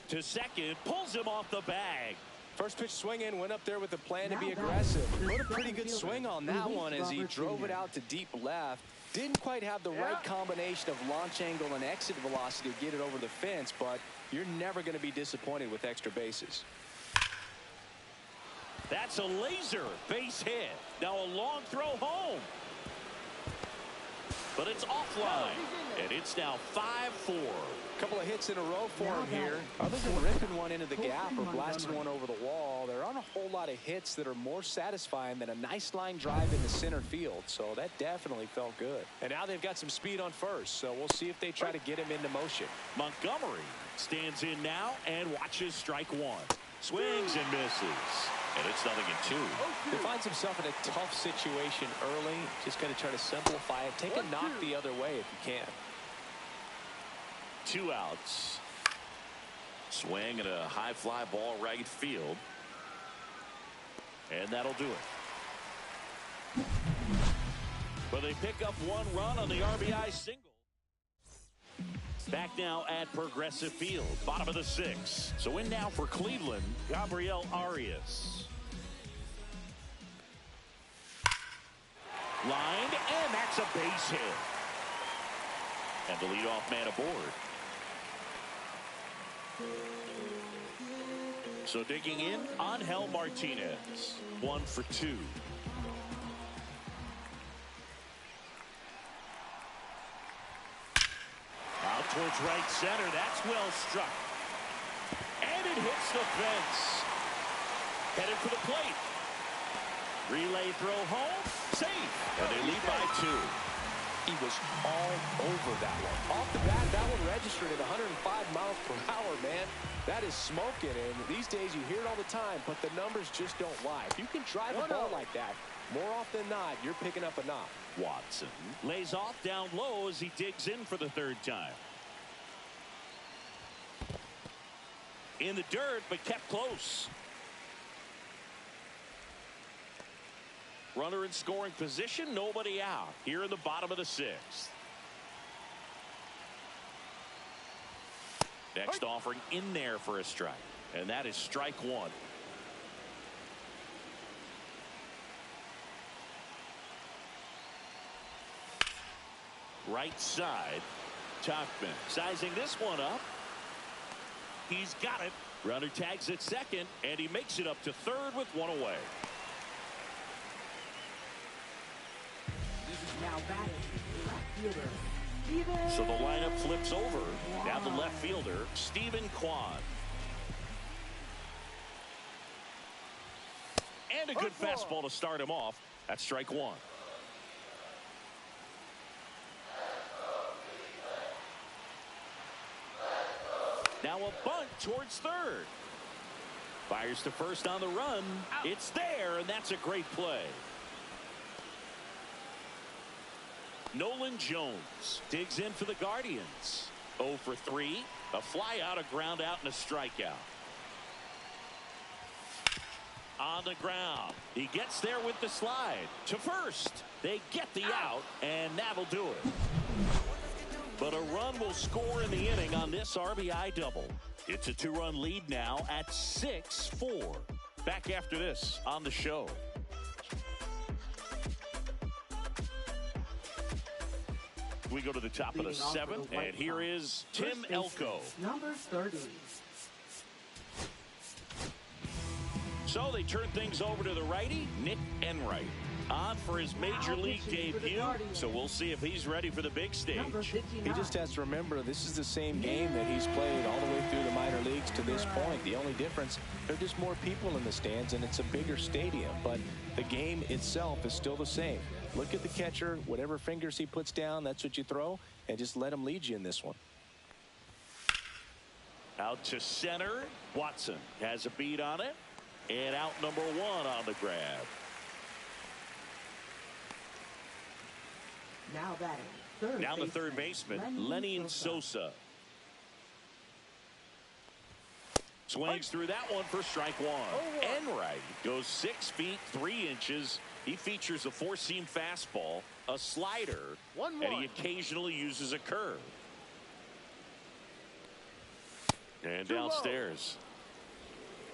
To second, pulls him off the bag. First pitch swing in, went up there with the plan to be aggressive. Put a pretty good swing on that one as he drove it out to deep left. Didn't quite have the right combination of launch angle and exit velocity to get it over the fence, but you're never going to be disappointed with extra bases. That's a laser base hit. Now a long throw home. But it's offline. And it's now 5-4. Couple of hits in a row for him here. Other than ripping one into the gap or blasting one over the wall, there aren't a whole lot of hits that are more satisfying than a nice line drive into center field. So that definitely felt good. And now they've got some speed on first, so we'll see if they try to get him into motion. Montgomery stands in now and watches strike one. Swings and misses. And it's 0-2. He finds himself in a tough situation early. Just got to try to simplify it. Take a knock the other way if you can. 2 outs. Swing and a high fly ball right field. And that'll do it. But they pick up 1 run on the RBI single. Back now at Progressive Field, bottom of the 6th. So in now for Cleveland, Gabriel Arias. Lined, and that's a base hit. And the leadoff man aboard. So digging in, Angel Martinez. 1 for 2. Out towards right center. That's well struck. And it hits the fence. Headed for the plate. Relay throw home. Safe. And they lead by 2. He was all over that one. Off the bat, that one registered at 105 miles per hour, man. That is smoking, and these days you hear it all the time, but the numbers just don't lie. If you can drive a ball like that, more often than not, you're picking up a knock. Watson lays off down low as he digs in for the 3rd time. In the dirt, but kept close. Runner in scoring position, nobody out. Here in the bottom of the 6th. Next offering in there for a strike. And that is strike 1. Right side. Tauchman sizing this one up. He's got it. Runner tags at second, and he makes it up to 3rd with 1 away. Now batting, left fielder, So the lineup flips over. Now the left fielder, Stephen Kwan. And a good fastball to start him off. That's strike 1. Now a bunt towards 3rd. Fires to first on the run. It's there, and that's a great play. Nolan Jones digs in for the Guardians. 0 for 3. A fly out, a ground out, and a strikeout. On the ground. He gets there with the slide. To first. They get the out, and that'll do it. But a run will score in the inning on this RBI double. It's a 2-run lead now at 6-4. Back after this on the show. We go to the top of the 7th, and here is Tim Elko. number 30. So they turn things over to the righty, Nick Enright. on for his major league debut, so we'll see if he's ready for the big stage. He just has to remember this is the same game that he's played all the way through the minor leagues to this point. The only difference, there are just more people in the stands and it's a bigger stadium, but the game itself is still the same. Look at the catcher, whatever fingers he puts down, that's what you throw, and just let him lead you in this one. Out to center. Watson has a beat on it. And out number 1 on the grab. Now batting, third Down the third baseman, Lenny Sosa. Swings through that one for strike 1. Enright goes 6 feet 3 inches. He features a four-seam fastball, a slider, and he occasionally uses a curve. And downstairs.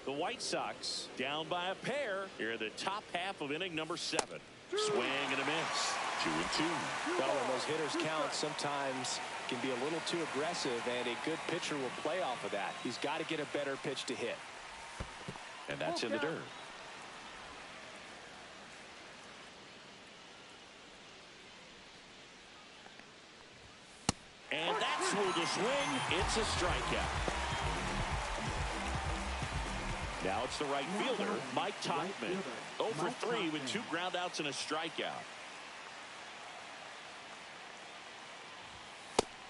The White Sox down by a pair here in the top half of inning number 7. Swing and a miss. 2-2. Well, when those hitters count, sometimes can be a little too aggressive, and a good pitcher will play off of that. He's got to get a better pitch to hit. And that's in the dirt. And that's through the swing. It's a strikeout. Now it's the right fielder, Mike Tauchman. 0 for 3 with 2 groundouts and a strikeout.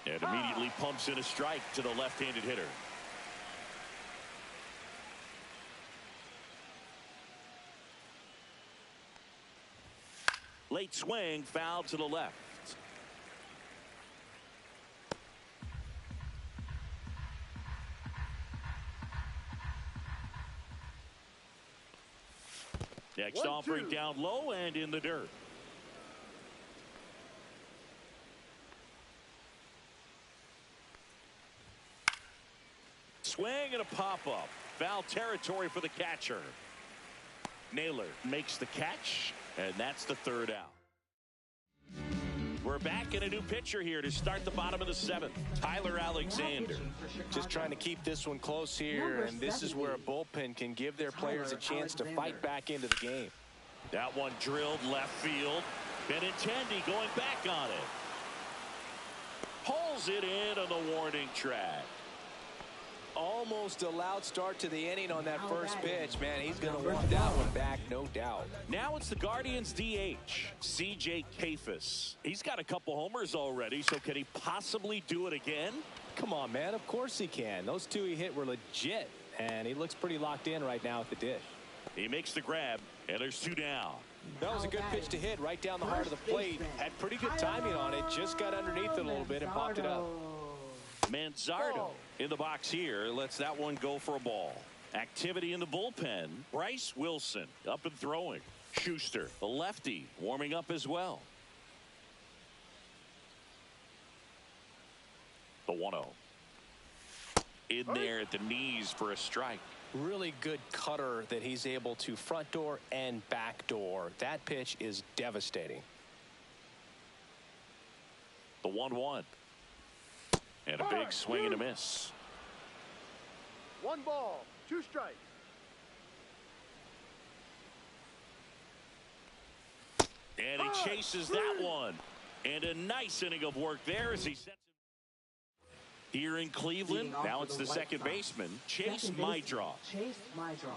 And immediately pumps in a strike to the left-handed hitter. Late swing, foul to the left. Next offering down low and in the dirt. Swing and a pop-up. Foul territory for the catcher. Naylor makes the catch, and that's the third out. We're back in a new pitcher here to start the bottom of the 7th. Tyler Alexander. Just trying to keep this one close here, and this is where a bullpen can give their players a chance to fight back into the game. That one drilled left field. Benintendi going back on it. Pulls it in on the warning track. Almost a loud start to the inning on that first pitch. Man, he's going to want that one back, no doubt. Now it's the Guardians DH, C.J. Kayfus. He's got a couple homers already, so can he possibly do it again? Come on, man. Of course he can. Those 2 he hit were legit, and he looks pretty locked in right now at the dish. He makes the grab, and there's 2 down. That was a good pitch to hit right down the heart of the plate. Had pretty good timing on it. Just got underneath it a little bit and popped it up. Manzardo in the box here lets that one go for a ball. Activity in the bullpen. Bryce Wilson up and throwing. Schuster, the lefty, warming up as well. The 1-0. In there at the knees for a strike. Really good cutter that he's able to front door and back door. That pitch is devastating. The 1-1. And a big swing and a miss. 1 ball, 2 strikes. And he chases that one. And a nice inning of work there as he sets him here in Cleveland. Now it's the second baseman, Chase Meidroth. Chase Meidroth.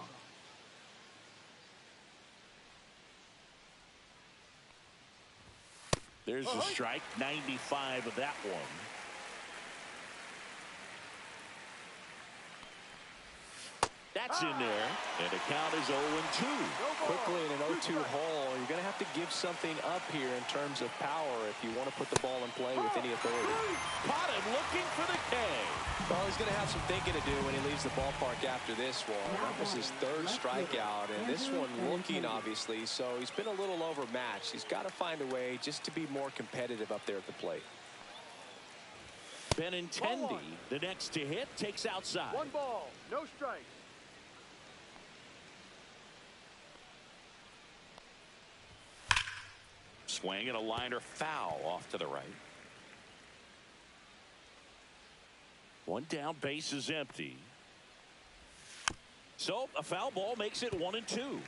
There's the strike, 95 of that one. That's in there, and the count is 0-2. Quickly in an 0-2 hole, you're going to have to give something up here in terms of power if you want to put the ball in play with any authority. Caught him looking for the K. Well, he's going to have some thinking to do when he leaves the ballpark after this one. That was his 3rd strikeout, and this one looking, obviously, so he's been a little overmatched. He's got to find a way just to be more competitive up there at the plate. Benintendi, the next to hit, takes outside. 1 ball, no strikes. Swing and a liner foul off to the right. 1 down, base is empty. So a foul ball makes it 1-2.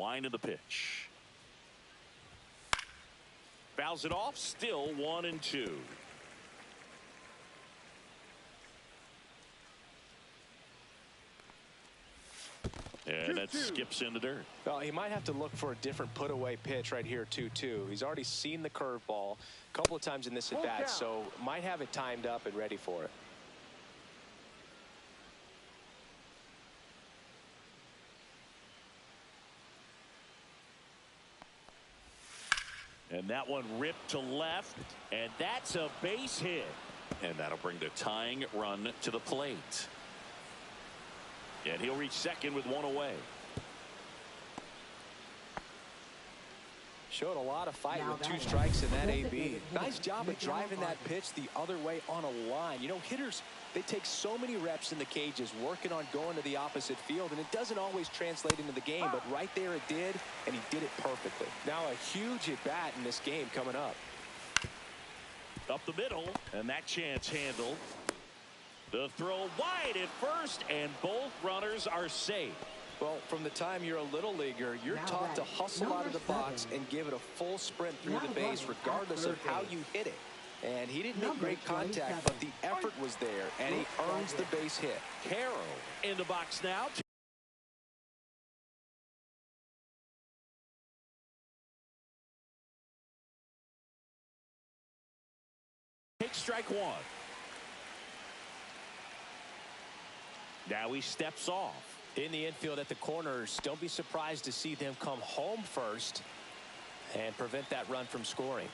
Wind of the pitch. Fouls it off. Still 1-2. And that skips in the dirt. Well, he might have to look for a different put-away pitch right here, 2-2. He's already seen the curveball a couple of times in this at-bat, so might have it timed up and ready for it. And that one ripped to left, and that's a base hit. And that'll bring the tying run to the plate. And he'll reach second with one away. Showed a lot of fight with 2 strikes in that AB. Nice job of driving that pitch the other way on a line. You know, hitters, they take so many reps in the cages working on going to the opposite field, and it doesn't always translate into the game, but right there it did, and he did it perfectly. Now a huge at-bat in this game coming up. Up the middle, and that chance handled. The throw wide at first, and both runners are safe. Well, from the time you're a little leaguer, you're taught to hustle out of the box and give it a full sprint through the base regardless of how you hit it. And he didn't make great contact, but the effort was there, and he earns the base hit. Carroll in the box now. Take strike one. Now he steps off. In the infield at the corners, don't be surprised to see them come home first and prevent that run from scoring.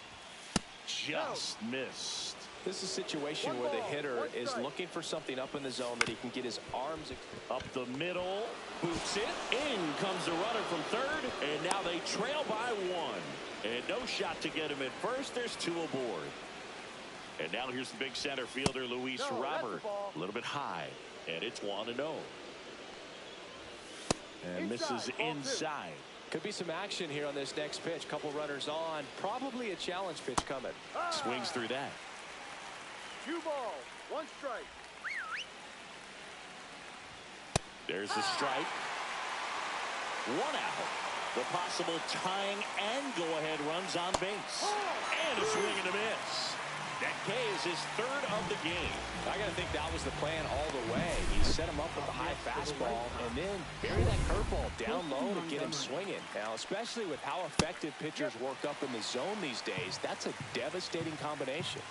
Just missed. This is a situation where the hitter is looking for something up in the zone that he can get his arms up the middle. Boots it. In comes the runner from third, and now they trail by 1. And no shot to get him at first. There's 2 aboard. And now here's the big center fielder, Luis Robert. A little bit high, and it's 1-0. And misses inside. Could be some action here on this next pitch. Couple runners on. Probably a challenge pitch coming. Swings through that. 2 balls, 1 strike. There's the strike. 1 out. The possible tying and go-ahead runs on base. And a swing and a miss. That K is his 3rd of the game. I got to think that was the plan all the way. He set him up with a high fastball and then bury that curveball down low to get him swinging. Now, especially with how effective pitchers work up in the zone these days, that's a devastating combination.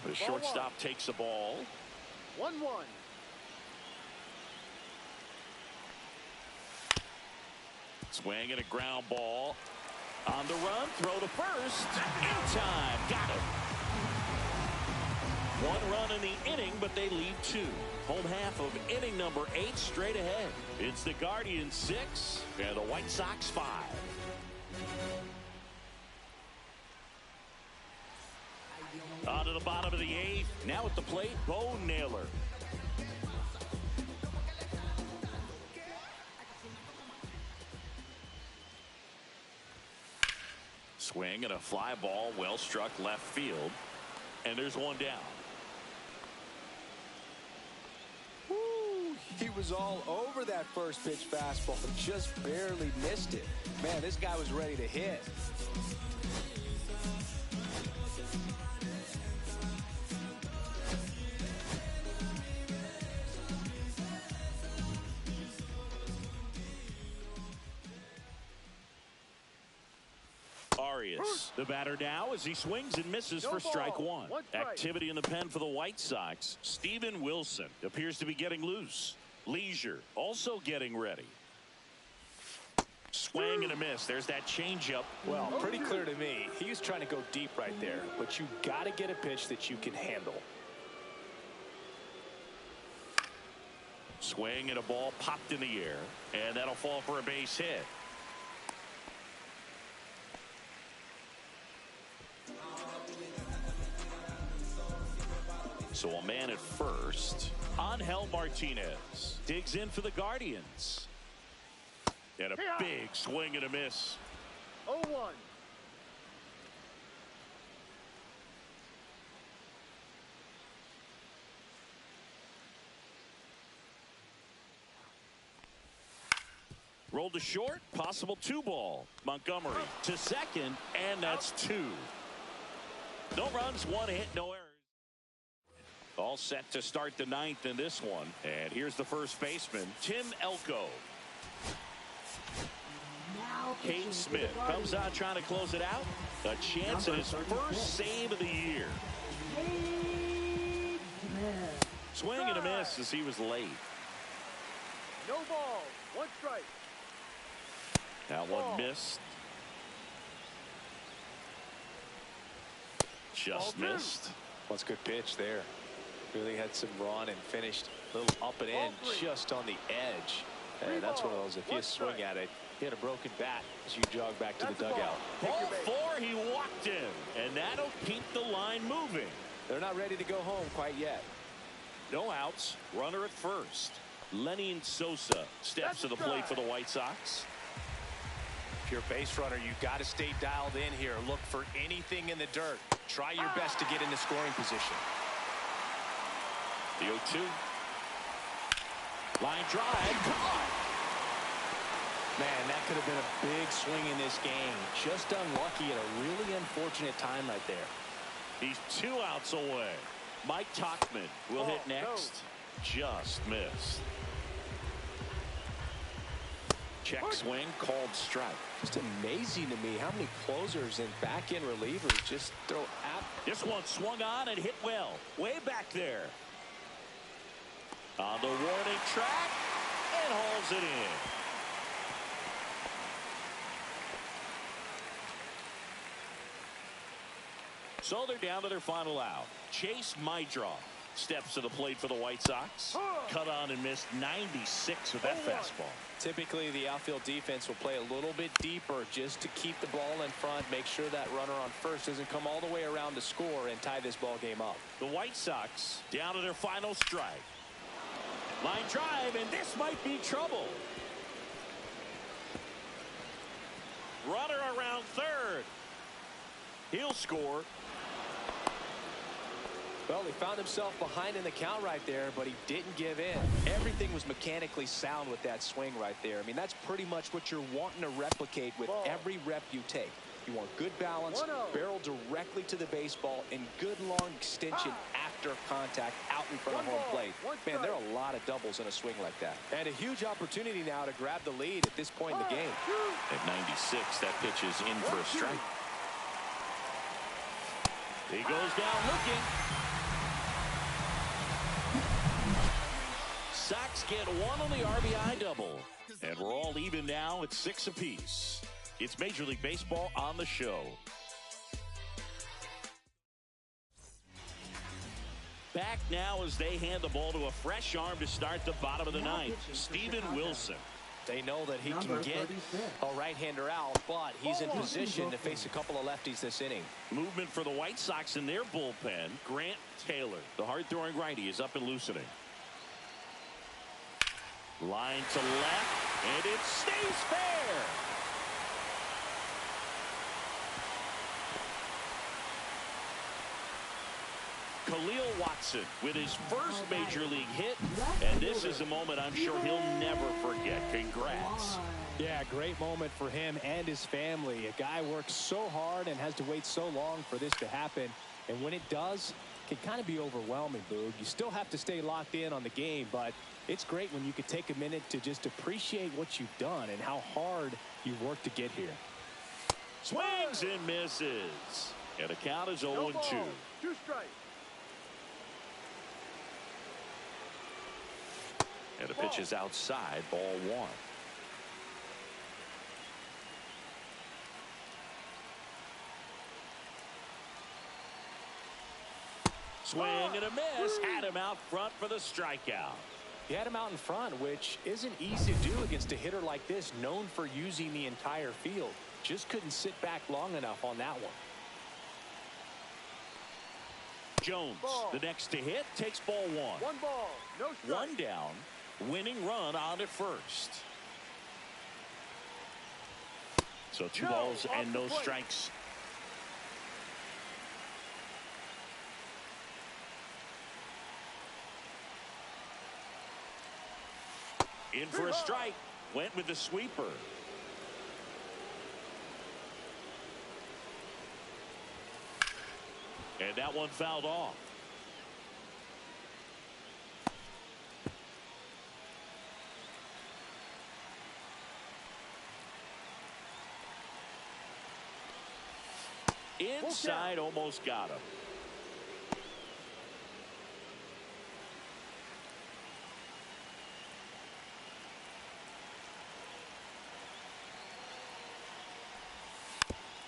The shortstop takes the ball. 1-1. Swing and a ground ball. On the run, throw to first. In time. Got it. 1 run in the inning, but they leave 2. Home half of inning number 8 straight ahead. It's the Guardians 6 and the White Sox 5. On to the bottom of the 8th. Now at the plate, Bo Naylor. Swing and a fly ball, well struck left field. And there's 1 down. Woo, he was all over that first pitch fastball, just barely missed it. Man, this guy was ready to hit. Arias, the batter now as he swings and misses for strike 1. Activity in the pen for the White Sox. Steven Wilson appears to be getting loose. Leisure also getting ready. Swing and a miss. There's that changeup. Well, pretty clear to me. He was trying to go deep right there, but you got to get a pitch that you can handle. Swing and a ball popped in the air, and that'll fall for a base hit. So a man at first. Angel Martinez digs in for the Guardians. And a big swing and a miss. 0-1. Rolled to short, possible 2-ball. Montgomery to second, and that's 2. No runs, 1 hit, no errors. All set to start the 9th in this one. And here's the first baseman, Tim Elko. Kane Smith comes out trying to close it out. A chance at his first save of the year. Swing and a miss as he was late. No ball. 1 strike. That one missed. Just missed. Well, it's a good pitch there. Really had some run and finished a little up and in just on the edge. And that's one of those, if you swing at it, you hit a broken bat as you jog back to the dugout. Ball 4, he walked in, and that'll keep the line moving. They're not ready to go home quite yet. No outs, runner at first. Lenny Sosa steps to the plate for the White Sox. If you're a base runner, you've got to stay dialed in here. Look for anything in the dirt. Try your best to get in the scoring position. The 0-2. Line drive. Caught. Man, that could have been a big swing in this game. Just unlucky at a really unfortunate time right there. He's 2 outs away. Mike Tauchman will hit next. Just missed. Check swing, called strike. Just amazing to me how many closers and back-end relievers just throw out. This one swung on and hit well. Way back there. On the warning track, and hauls it in. So they're down to their final out. Chase Meidroth steps to the plate for the White Sox. Cut on and missed 96 with that fastball. Typically, the outfield defense will play a little bit deeper just to keep the ball in front, make sure that runner on first doesn't come all the way around to score and tie this ball game up. The White Sox down to their final strike. Line drive, and this might be trouble. Runner around third. He'll score. Well, he found himself behind in the count right there, but he didn't give in. Everything was mechanically sound with that swing right there. I mean, that's pretty much what you're wanting to replicate with every rep you take. You want good balance, barrel directly to the baseball, and good long extension after contact out in front of home plate. Man, there are a lot of doubles in a swing like that. And a huge opportunity now to grab the lead at this point in the game. At 96, that pitch is in for a strike. He goes down looking. Sox get 1 on the RBI double. And we're all even now at 6 apiece. It's Major League Baseball on the show. Back now as they hand the ball to a fresh arm to start the bottom of the 9th. Steven Wilson. They know that he can get a right-hander out, but he's in position to face a couple of lefties this inning. Movement for the White Sox in their bullpen. Grant Taylor, the hard-throwing righty, is up and loosening. Line to left, and it stays fair. Khalil Watson with his first major league hit, and this is a moment I'm sure he'll never forget. Congrats. Yeah, great moment for him and his family. A guy works so hard and has to wait so long for this to happen, and when it does, it can kind of be overwhelming, Boog. You still have to stay locked in on the game, but it's great when you could take a minute to just appreciate what you've done and how hard you've worked to get here. Swings and misses, and the count is 0-2. 2 strikes. And the pitch is outside, ball 1. Swing and a miss. Had him out front for the strikeout. He had him out in front, which isn't easy to do against a hitter like this, known for using the entire field. Just couldn't sit back long enough on that one. Jones, the next to hit, takes ball 1. 1 ball, no strike. 1 down. Winning run on at first. So 2 balls and no strikes. In for a strike. Went with the sweeper. And that one fouled off. Inside, almost got him.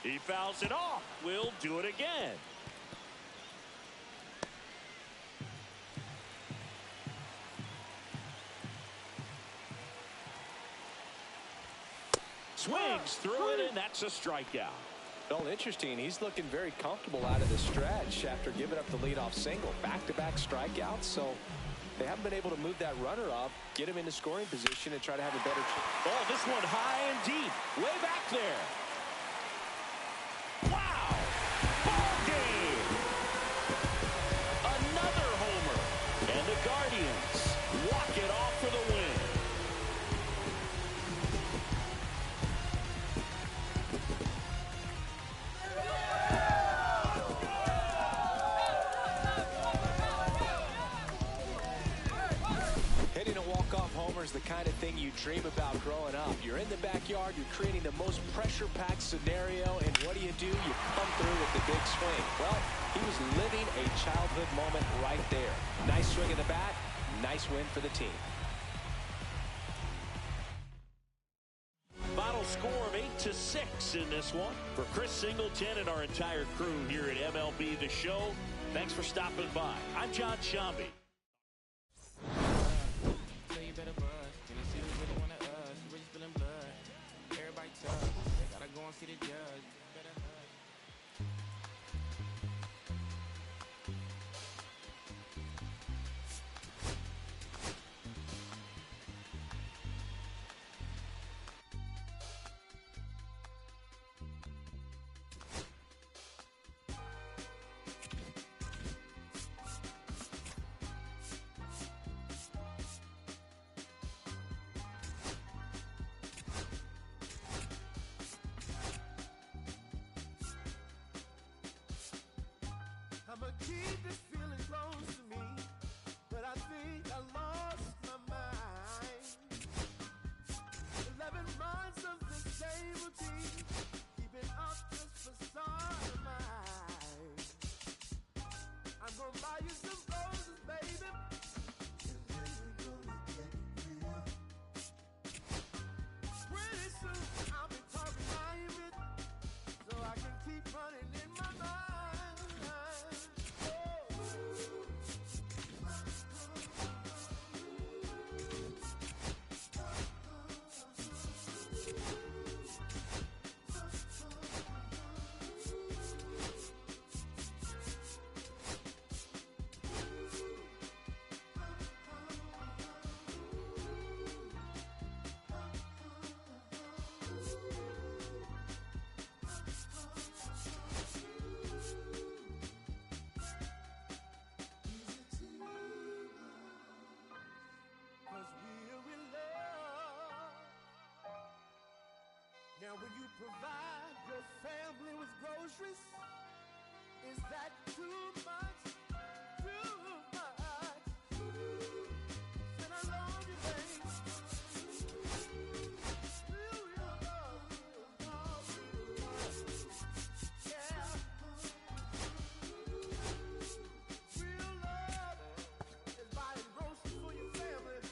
He fouls it off. We'll do it again. Swings through it, and that's a strikeout. Well, interesting. He's looking very comfortable out of the stretch after giving up the leadoff single. Back-to-back strikeouts, so they haven't been able to move that runner up, get him into scoring position, and try to have a better chance. Oh, this one high and deep, way back there. Wow! Ball game! Another homer, and the Guardians walk it off for the win. Hitting a walk-off homer is the kind of thing you dream about growing up. You're in the backyard, you're creating the most pressure-packed scenario, and what do? You come through with the big swing. Well, he was living a childhood moment right there. Nice swing of the bat, nice win for the team. Final score of 8-6 in this one. For Chris Singleton and our entire crew here at MLB The Show, thanks for stopping by. I'm John Shambi. See the judge. I'ma keep this feeling close to me, but I think I lost my mind. 11 months of the same routine, keeping up this facade of mine. I'm gonna buy you some roses, baby, and then we're gonna get real. Pretty soon I'll be talking private, so I can keep running in my mind. Now will you provide your family with groceries? Is that too much? Too much? And I love you, babe. Real love, yeah. Real love is buying groceries for your family.